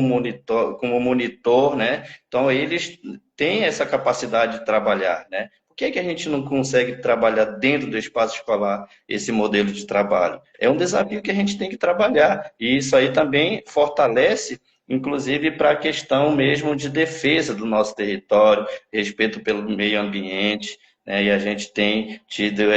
monitor, né? Então, eles têm essa capacidade de trabalhar, né? Por que é que a gente não consegue trabalhar dentro do espaço escolar esse modelo de trabalho? É um desafio que a gente tem que trabalhar, e isso aí também fortalece inclusive para a questão mesmo de defesa do nosso território, respeito pelo meio ambiente, né? E a gente tem tido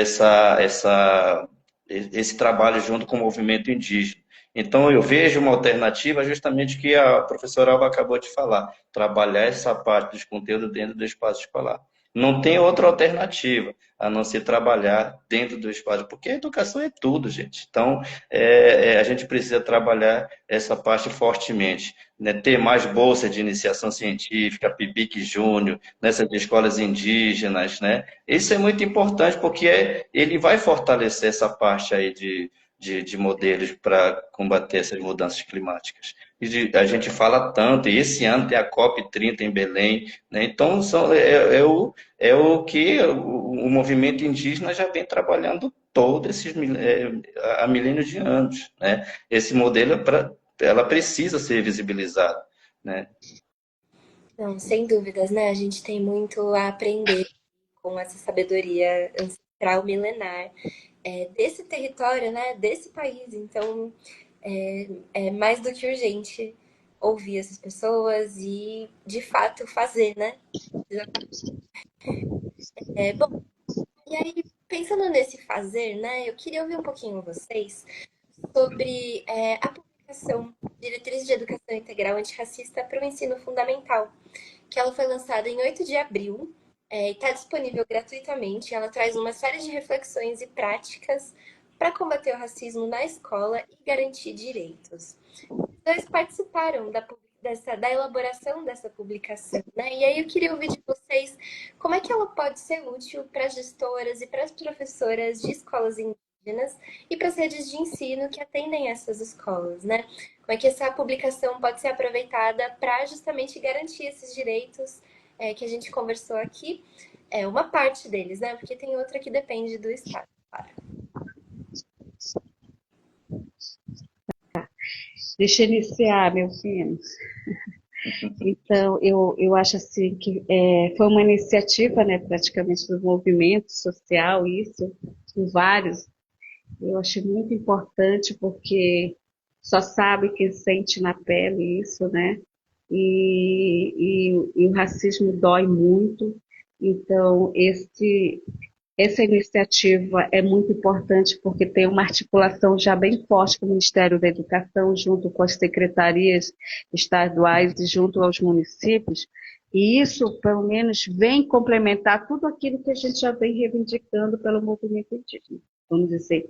esse trabalho junto com o movimento indígena. Então, eu vejo uma alternativa justamente que a professora Alba acabou de falar, trabalhar essa parte dos conteúdos dentro do espaço escolar. Não tem outra alternativa a não ser trabalhar dentro do espaço, porque a educação é tudo, gente. Então, a gente precisa trabalhar essa parte fortemente, né? Ter mais bolsa de iniciação científica, PIBIC Júnior, nessas escolas indígenas, né? Isso é muito importante porque ele vai fortalecer essa parte aí de modelos para combater essas mudanças climáticas. A gente fala tanto, e esse ano tem a COP30 em Belém, né? Então é o que o movimento indígena já vem trabalhando há milênios de anos, né? Esse modelo ela precisa ser visibilizada, né? Não, sem dúvidas, né? A gente tem muito a aprender com essa sabedoria ancestral milenar. desse território, né, desse país. Então, é mais do que urgente ouvir essas pessoas e, de fato, fazer, né? Bom, e aí, pensando nesse fazer, né, eu queria ouvir um pouquinho vocês sobre a publicação Diretriz de Educação Integral Antirracista para o Ensino Fundamental, que ela foi lançada em 8 de abril, e está disponível gratuitamente. Ela traz uma série de reflexões e práticas para combater o racismo na escola e garantir direitos. Dois participaram da elaboração dessa publicação, né? E aí eu queria ouvir de vocês como é que ela pode ser útil para as gestoras e para as professoras de escolas indígenas e para as redes de ensino que atendem essas escolas, né? Como é que essa publicação pode ser aproveitada para justamente garantir esses direitos que a gente conversou aqui, uma parte deles, né? Porque tem outra que depende do Estado, claro. Deixa eu iniciar, meu filho. Então, eu acho assim que foi uma iniciativa, né, praticamente do movimento social, isso, com vários. Eu achei muito importante porque só sabe quem sente na pele isso, né? E o racismo dói muito. Então, essa iniciativa é muito importante porque tem uma articulação já bem forte com o Ministério da Educação, junto com as secretarias estaduais e junto aos municípios, e isso, pelo menos, vem complementar tudo aquilo que a gente já vem reivindicando pelo movimento indígena. Vamos dizer,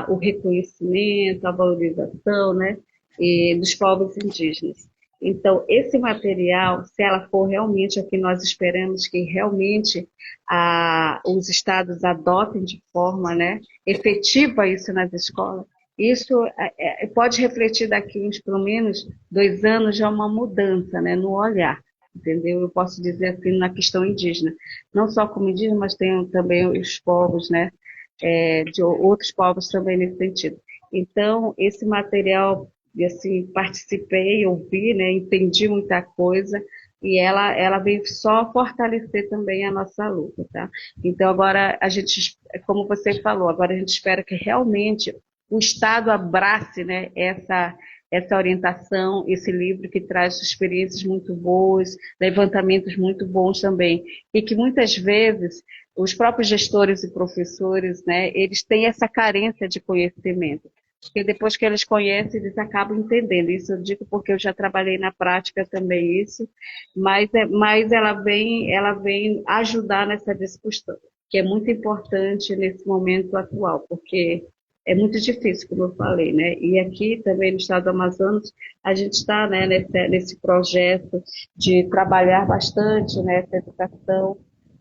o reconhecimento, a valorização, né, dos povos indígenas. Então, esse material, se ela for realmente o que nós esperamos que realmente os estados adotem de forma, né, efetiva isso nas escolas, isso pode refletir daqui uns, pelo menos, 2 anos, já uma mudança, né, no olhar, entendeu? Eu posso dizer assim, na questão indígena. Não só como indígena, mas tem também os povos, né, de outros povos também nesse sentido. Então, esse material, assim, participei, ouvi, né, entendi muita coisa, e ela veio só fortalecer também a nossa luta, tá? Então agora a gente, como você falou, agora a gente espera que realmente o Estado abrace, né, essa orientação, esse livro que traz experiências muito boas, levantamentos muito bons também, e que muitas vezes os próprios gestores e professores, né, eles têm essa carência de conhecimento. Porque depois que eles conhecem, eles acabam entendendo. Isso eu digo porque eu já trabalhei na prática também isso, mas ela vem ajudar nessa discussão, que é muito importante nesse momento atual, porque é muito difícil, como eu falei, né? E aqui também no estado do Amazonas, a gente está, né, nesse projeto de trabalhar bastante, né, essa educação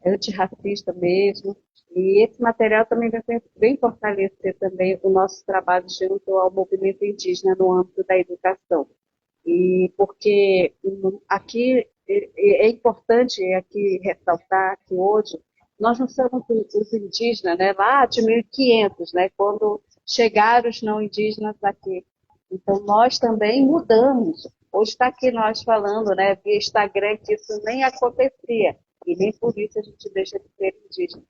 antirracista mesmo, e esse material também vem fortalecer também o nosso trabalho junto ao movimento indígena no âmbito da educação. E porque aqui é importante aqui ressaltar que hoje nós não somos os indígenas, né, lá de 1500, né, quando chegaram os não indígenas aqui. Então nós também mudamos. Hoje está aqui nós falando, né, via Instagram, que isso nem acontecia e nem por isso a gente deixa de ser indígena.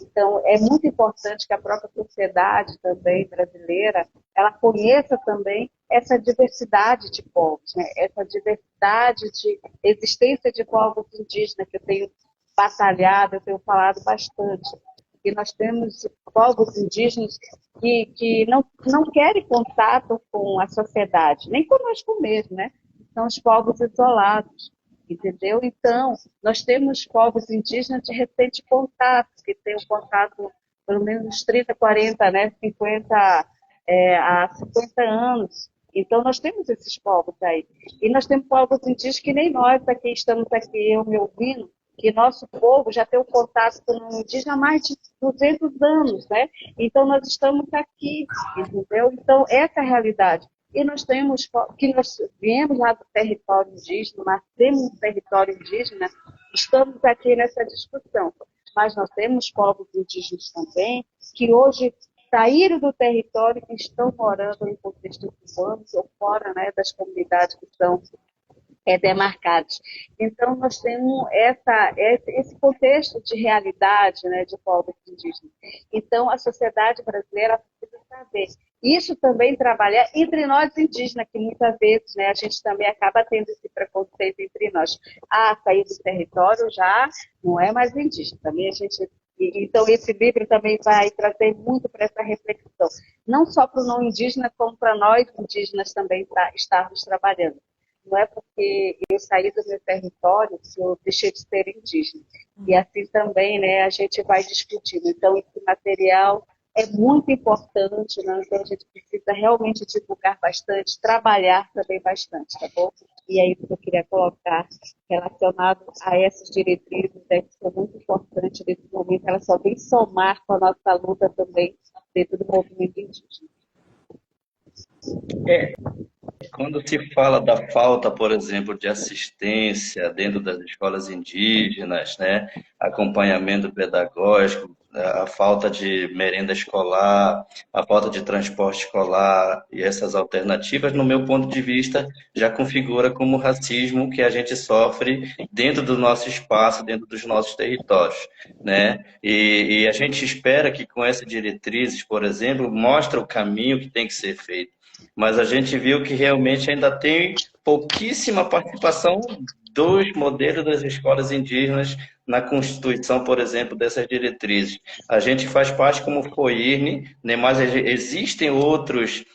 Então, é muito importante que a própria sociedade também brasileira, ela conheça também essa diversidade de povos, né? Essa diversidade de existência de povos indígenas que eu tenho batalhado, eu tenho falado bastante. E nós temos povos indígenas que não querem contato com a sociedade, nem conosco mesmo, né? São os povos isolados, entendeu? Então, nós temos povos indígenas de recente contato, que têm um contato pelo menos 30, 40, né, 50, há 50 anos. Então, nós temos esses povos aí. E nós temos povos indígenas que nem nós aqui estamos aqui, eu me ouvindo, que nosso povo já tem um contato com o indígena há mais de 200 anos, né? Então, nós estamos aqui, entendeu? Então, essa é a realidade. E nós temos, que nós viemos lá do território indígena, nascemos no território indígena, estamos aqui nessa discussão. Mas nós temos povos indígenas também, que hoje saíram do território e estão morando em contextos urbanos ou fora, né, das comunidades que são demarcados. Então, nós temos esse contexto de realidade, né, de povos indígenas. Então, a sociedade brasileira precisa saber. Isso também trabalhar entre nós indígenas, que muitas vezes, né, a gente também acaba tendo esse preconceito entre nós. Ah, sair do território já não é mais indígena. Também a gente... Então, esse livro também vai trazer muito para essa reflexão. Não só para o não indígena, como para nós indígenas também estarmos trabalhando. Não é porque eu saí do meu território que eu deixei de ser indígena. E assim também, né, a gente vai discutindo. Então, esse material é muito importante, né? Então a gente precisa realmente divulgar bastante, trabalhar também bastante, tá bom? E é isso que eu queria colocar relacionado a essas diretrizes, né, que são muito importantes nesse momento, elas só vêm somar com a nossa luta também dentro do movimento indígena. Quando se fala da falta, por exemplo, de assistência dentro das escolas indígenas, né, acompanhamento pedagógico, a falta de merenda escolar, a falta de transporte escolar e essas alternativas, no meu ponto de vista, já configura como racismo que a gente sofre dentro do nosso espaço, dentro dos nossos territórios, né? E a gente espera que com essas diretrizes, por exemplo, mostre o caminho que tem que ser feito, mas a gente viu que realmente ainda tem pouquíssima participação dos modelos das escolas indígenas na constituição, por exemplo, dessas diretrizes. A gente faz parte como FOIRN, né, mas existem outros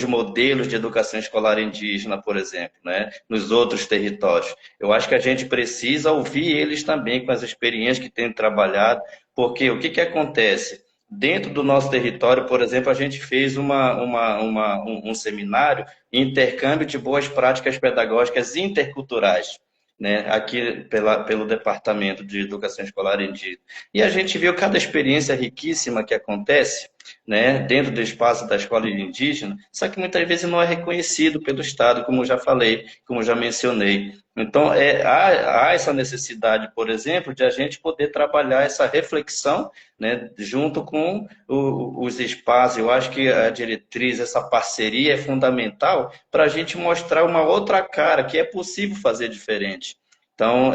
modelos de educação escolar indígena, por exemplo, né, nos outros territórios. Eu acho que a gente precisa ouvir eles também com as experiências que têm trabalhado, porque o que acontece? Dentro do nosso território, por exemplo, a gente fez um seminário, intercâmbio de boas práticas pedagógicas interculturais, né, aqui pelo Departamento de Educação Escolar Indígena. E a gente viu cada experiência riquíssima que acontece, né, dentro do espaço da escola indígena, só que muitas vezes não é reconhecido pelo Estado, como já falei, como já mencionei. Então, há essa necessidade, por exemplo, de a gente poder trabalhar essa reflexão, né, junto com os espaços. Eu acho que a diretriz, essa parceria é fundamental para a gente mostrar uma outra cara, que é possível fazer diferente. Então,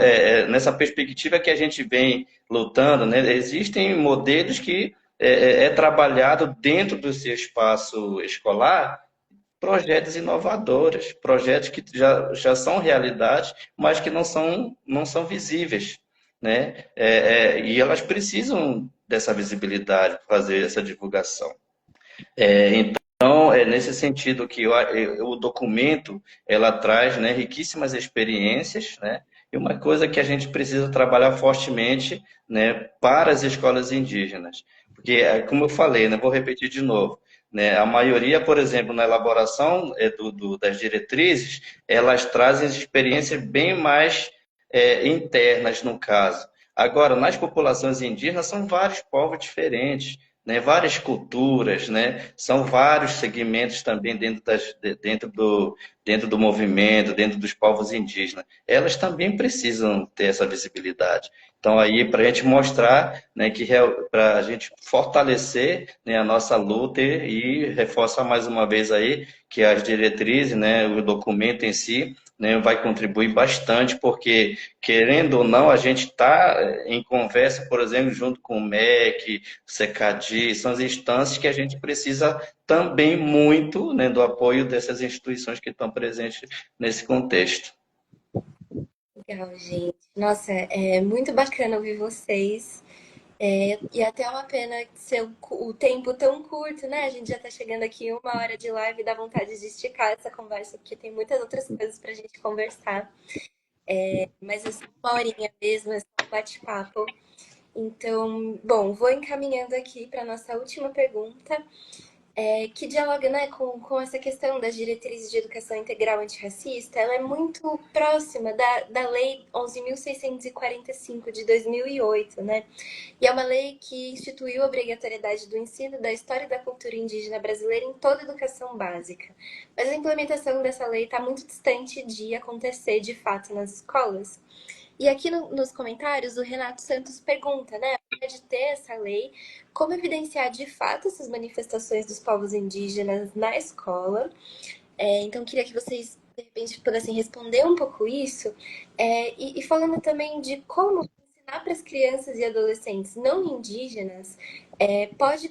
nessa perspectiva que a gente vem lutando, né, existem modelos que é trabalhado dentro do seu espaço escolar projetos inovadores, projetos que já são realidade, mas que não são visíveis, né? E elas precisam dessa visibilidade para fazer essa divulgação. Então, é nesse sentido que o documento ela traz, né, riquíssimas experiências, né? E uma coisa que a gente precisa trabalhar fortemente, né, para as escolas indígenas. Porque, como eu falei, né, vou repetir de novo, né, a maioria, por exemplo, na elaboração das diretrizes, elas trazem experiências bem mais internas, no caso. Agora, nas populações indígenas, são vários povos diferentes, né, várias culturas, né, são vários segmentos também dentro do movimento, dentro dos povos indígenas. Elas também precisam ter essa visibilidade. Então, aí, para a gente mostrar, né, para a gente fortalecer, né, a nossa luta e reforçar mais uma vez aí que as diretrizes, né, o documento em si, né, vai contribuir bastante, porque, querendo ou não, a gente está em conversa, por exemplo, junto com o MEC, CECADI, são as instâncias que a gente precisa também muito, né, do apoio dessas instituições que estão presentes nesse contexto. Legal, gente. Nossa, é muito bacana ouvir vocês. E até uma pena ser o tempo tão curto, né? A gente já tá chegando aqui em 1 hora de live e dá vontade de esticar essa conversa, porque tem muitas outras coisas pra gente conversar. Mas é só 1 horinha mesmo, é só um bate-papo. Então, bom, vou encaminhando aqui para nossa última pergunta, que dialoga, né, com essa questão das diretrizes de educação integral antirracista. Ela é muito próxima da Lei 11.645 de 2008, né? E é uma lei que instituiu a obrigatoriedade do ensino da história e da cultura indígena brasileira em toda a educação básica. Mas a implementação dessa lei está muito distante de acontecer de fato nas escolas. E aqui nos comentários, o Renato Santos pergunta, né, de ter essa lei, como evidenciar de fato essas manifestações dos povos indígenas na escola. Então, queria que vocês de repente pudessem responder um pouco isso, e falando também de como ensinar para as crianças e adolescentes não indígenas pode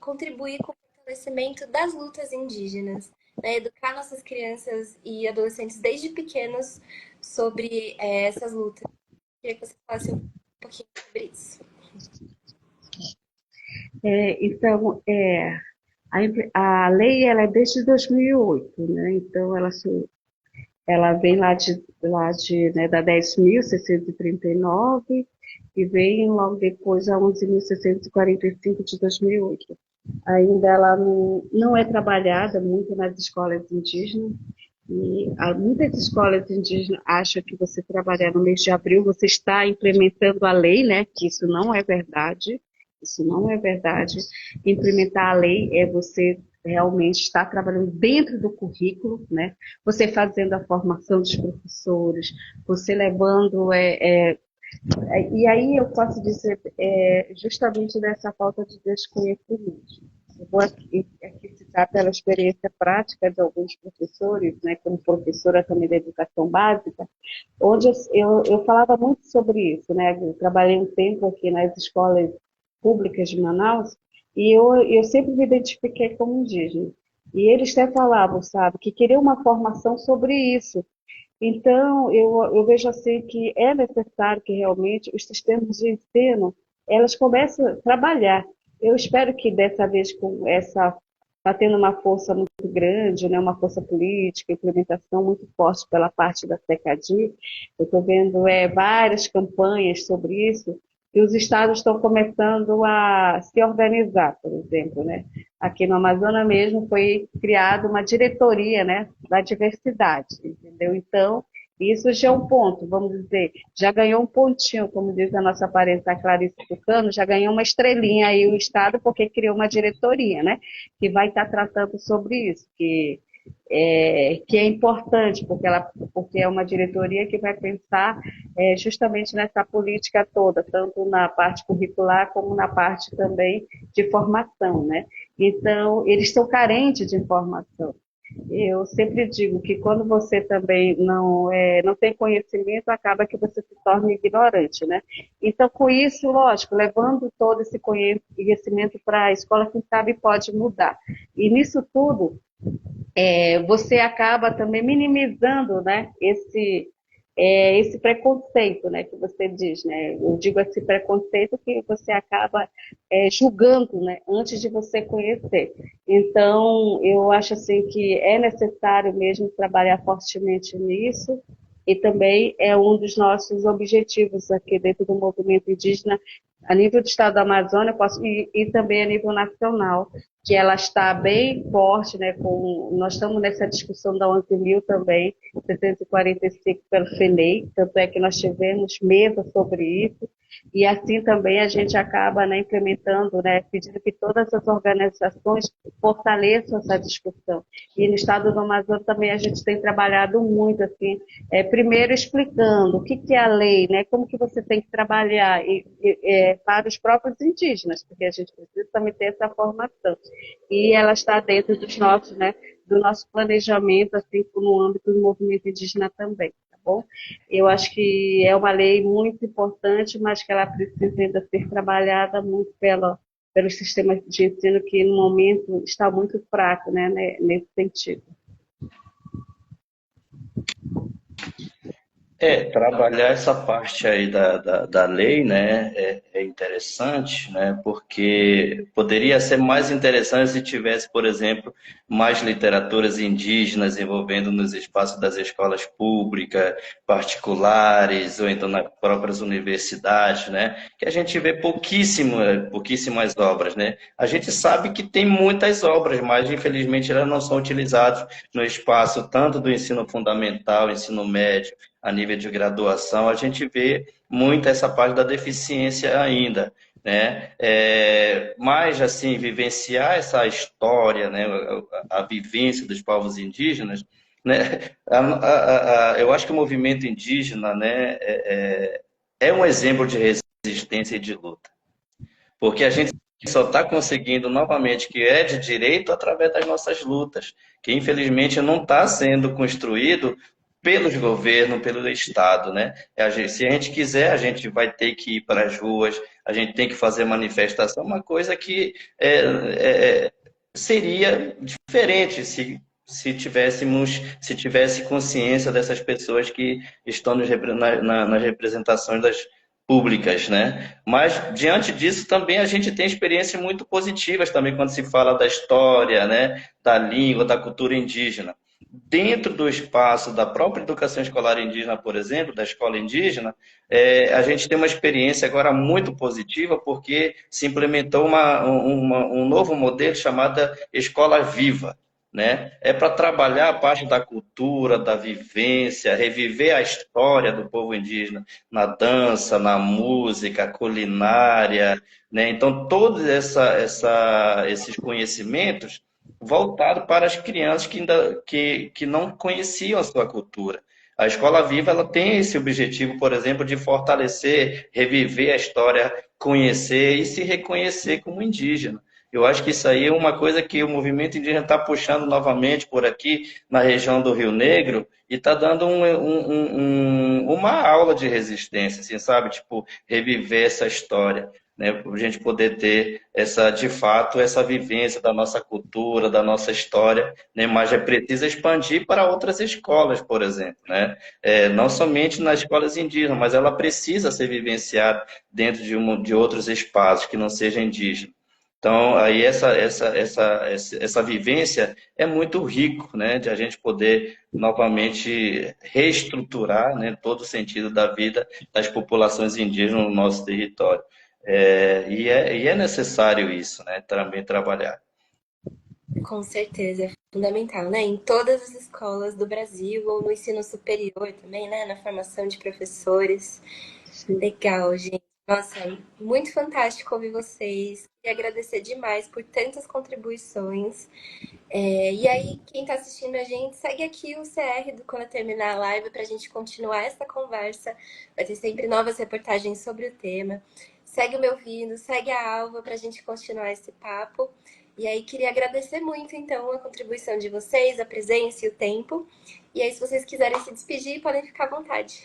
contribuir com o fortalecimento das lutas indígenas, né? Educar nossas crianças e adolescentes desde pequenos sobre essas lutas. Queria que você falasse um pouquinho sobre isso. Então, a lei ela é desde 2008, né? Então, ela vem né, da 10.639 e vem logo depois a 11.645 de 2008. Ainda ela não é trabalhada muito nas escolas indígenas, e muitas escolas indígenas acham que você trabalhar no mês de abril, você está implementando a lei, né? Que isso não é verdade. Isso não é verdade. Implementar a lei é você realmente estar trabalhando dentro do currículo, né? Você fazendo a formação dos professores, você levando e aí eu posso dizer justamente dessa falta de desconhecimento. Eu vou aqui citar pela experiência prática de alguns professores, né, como professora também da educação básica, onde eu falava muito sobre isso, né? Eu trabalhei um tempo aqui nas escolas públicas de Manaus e eu sempre me identifiquei como indígena. E eles até falavam, sabe, que queriam uma formação sobre isso. Então, eu vejo assim que é necessário que realmente os sistemas de ensino, elas comecem a trabalhar. Eu espero que dessa vez com está tendo uma força muito grande, né, uma força política, implementação muito forte pela parte da CECADI. Eu estou vendo várias campanhas sobre isso, e os estados estão começando a se organizar, por exemplo, né? Aqui no Amazonas mesmo foi criada uma diretoria, né, da diversidade, entendeu? Então, isso já é um ponto, vamos dizer, já ganhou um pontinho, como diz a nossa parente a Clarice Tucano, já ganhou uma estrelinha aí o Estado, porque criou uma diretoria, né, que vai estar tratando sobre isso, que é importante, porque é uma diretoria que vai pensar justamente nessa política toda, tanto na parte curricular como na parte também de formação, né? Então, eles estão carentes de informação. Eu sempre digo que quando você também não tem conhecimento, acaba que você se torna ignorante, né? Então, com isso, lógico, levando todo esse conhecimento para a escola, quem sabe pode mudar. E nisso tudo, você acaba também minimizando, né, esse preconceito, né, que você diz, né? Eu digo esse preconceito que você acaba julgando, né, antes de você conhecer. Então, eu acho assim que é necessário mesmo trabalhar fortemente nisso, e também é um dos nossos objetivos aqui dentro do movimento indígena, a nível do estado da Amazônia, e também a nível nacional, que ela está bem forte, né? Nós estamos nessa discussão da 11.000 também, 745 pelo FENEI, tanto é que nós tivemos mesa sobre isso, e assim também a gente acaba, né, implementando, né, pedindo que todas as organizações fortaleçam essa discussão. E no estado do Amazonas também a gente tem trabalhado muito, assim, primeiro explicando o que é a lei, né, como que você tem que trabalhar para os próprios indígenas, porque a gente precisa também ter essa formação. E ela está dentro né, do nosso planejamento, assim como no âmbito do movimento indígena também, tá bom? Eu acho que é uma lei muito importante, mas que ela precisa ainda ser trabalhada muito pelos sistemas de ensino que, no momento, está muito fraco, né, nesse sentido. Trabalhar essa parte aí da lei, né, é interessante, né, porque poderia ser mais interessante se tivesse, por exemplo, mais literaturas indígenas envolvendo nos espaços das escolas públicas, particulares, ou então nas próprias universidades, né, que a gente vê pouquíssimas obras, né. A gente sabe que tem muitas obras, mas infelizmente elas não são utilizadas no espaço tanto do ensino fundamental, ensino médio, a nível de graduação, a gente vê muito essa parte da deficiência ainda, né? Mas, assim, vivenciar essa história, né? A vivência dos povos indígenas, né? Eu acho que o movimento indígena, né? É um exemplo de resistência e de luta, porque a gente só está conseguindo novamente, que é de direito, através das nossas lutas, que infelizmente não está sendo construído pelos governos, pelo Estado, né? Se a gente quiser, a gente vai ter que ir para as ruas, a gente tem que fazer manifestação, uma coisa que seria diferente se tivesse consciência dessas pessoas que estão nas representações das públicas, né? Mas diante disso também a gente tem experiências muito positivas também quando se fala da história, né? Da língua, da cultura indígena. Dentro do espaço da própria educação escolar indígena, por exemplo, da escola indígena, a gente tem uma experiência agora muito positiva porque se implementou um novo modelo chamado Escola Viva, né? É para trabalhar a parte da cultura, da vivência, reviver a história do povo indígena na dança, na música, culinária, né? Então, todos esses conhecimentos voltados para as crianças que não conheciam a sua cultura. A Escola Viva ela tem esse objetivo, por exemplo, de fortalecer, reviver a história, conhecer e se reconhecer como indígena. Eu acho que isso aí é uma coisa que o movimento indígena está puxando novamente por aqui, na região do Rio Negro, e está dando uma aula de resistência, assim, sabe? Tipo, reviver essa história, né? Para a gente poder ter, de fato, essa vivência da nossa cultura, da nossa história, né? Mas é preciso expandir para outras escolas, por exemplo, né? Não somente nas escolas indígenas, mas ela precisa ser vivenciada dentro de outros espaços que não sejam indígenas. Então, aí essa vivência é muito rico, né, de a gente poder novamente reestruturar, né, todo o sentido da vida das populações indígenas no nosso território. E é necessário isso, né, também trabalhar. Com certeza, é fundamental, né? Em todas as escolas do Brasil ou no ensino superior também, né? Na formação de professores. Sim. Legal, gente. Nossa, muito fantástico ouvir vocês. Queria agradecer demais por tantas contribuições. E aí, quem está assistindo a gente, segue aqui o CR quando terminar a live para a gente continuar essa conversa. Vai ter sempre novas reportagens sobre o tema. Segue o meu vindo, segue a Alva para a gente continuar esse papo. E aí, queria agradecer muito, então, a contribuição de vocês, a presença e o tempo. E aí, se vocês quiserem se despedir, podem ficar à vontade.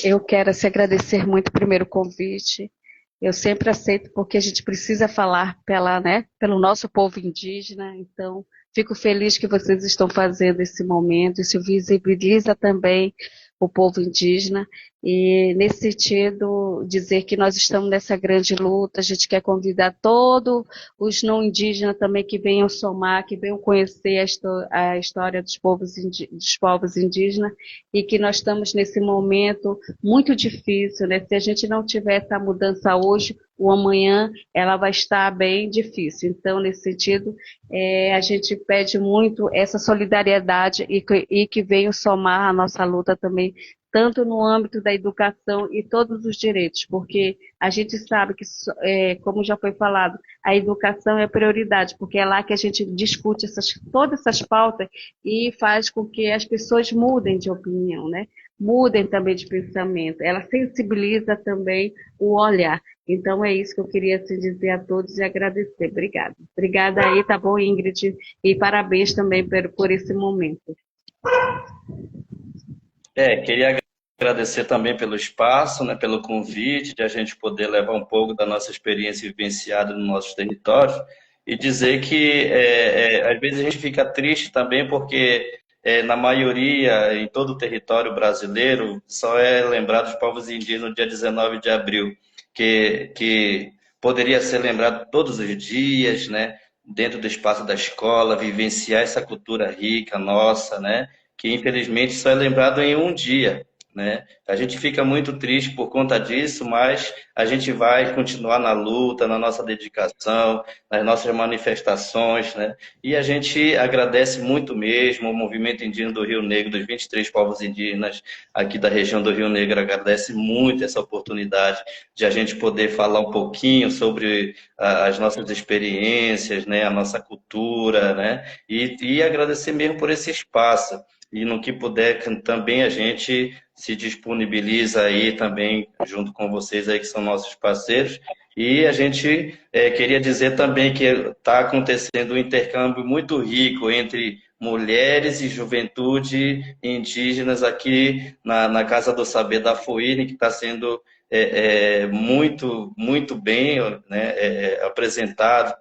Eu quero se agradecer muito primeiro o convite. Eu sempre aceito porque a gente precisa falar pelo nosso povo indígena. Então, fico feliz que vocês estão fazendo esse momento. Isso visibiliza também o povo indígena. E, nesse sentido, dizer que nós estamos nessa grande luta. A gente quer convidar todos os não indígenas também que venham somar, que venham conhecer a história dos povos indígenas e que nós estamos nesse momento muito difícil, né? Se a gente não tiver essa mudança hoje, o amanhã ela vai estar bem difícil. Então, nesse sentido, a gente pede muito essa solidariedade e que venham somar a nossa luta também, tanto no âmbito da educação e todos os direitos, porque a gente sabe que, como já foi falado, a educação é prioridade, porque é lá que a gente discute todas essas pautas e faz com que as pessoas mudem de opinião, né? Mudem também de pensamento. Ela sensibiliza também o olhar. Então, é isso que eu queria assim, dizer a todos e agradecer. Obrigada. Obrigada aí, tá bom, Ingrid? E parabéns também por esse momento. Queria agradecer também pelo espaço, né, pelo convite, de a gente poder levar um pouco da nossa experiência vivenciada no nosso território e dizer que às vezes a gente fica triste também porque na maioria, em todo o território brasileiro, só é lembrado os povos indígenas no dia 19 de abril, que poderia ser lembrado todos os dias, né, dentro do espaço da escola, vivenciar essa cultura rica nossa, né, que infelizmente só é lembrado em um dia, né? A gente fica muito triste por conta disso, mas a gente vai continuar na luta, na nossa dedicação, nas nossas manifestações, né? E a gente agradece muito mesmo o Movimento Indígena do Rio Negro, dos 23 povos indígenas aqui da região do Rio Negro, agradece muito essa oportunidade de a gente poder falar um pouquinho sobre as nossas experiências, né? A nossa cultura, né? E agradecer mesmo por esse espaço. e no que puder também a gente se disponibiliza aí também junto com vocês aí que são nossos parceiros. E a gente queria dizer também que está acontecendo um intercâmbio muito rico entre mulheres e juventude indígenas aqui na Casa do Saber da FOINE, que está sendo muito bem, né, apresentado.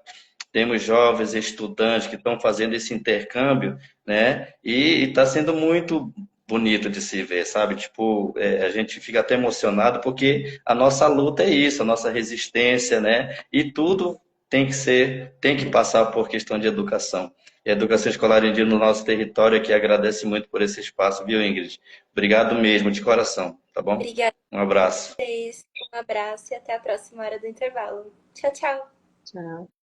Temos jovens estudantes que estão fazendo esse intercâmbio, né? E está sendo muito bonito de se ver, sabe? Tipo, a gente fica até emocionado porque a nossa luta é isso, a nossa resistência, né? E tudo tem que passar por questão de educação. E a educação escolar indígena no nosso território aqui agradece muito por esse espaço, viu, Ingrid? Obrigado mesmo, de coração, tá bom? Obrigada Um abraço. a vocês, um abraço e até a próxima hora do intervalo. Tchau, tchau! Tchau.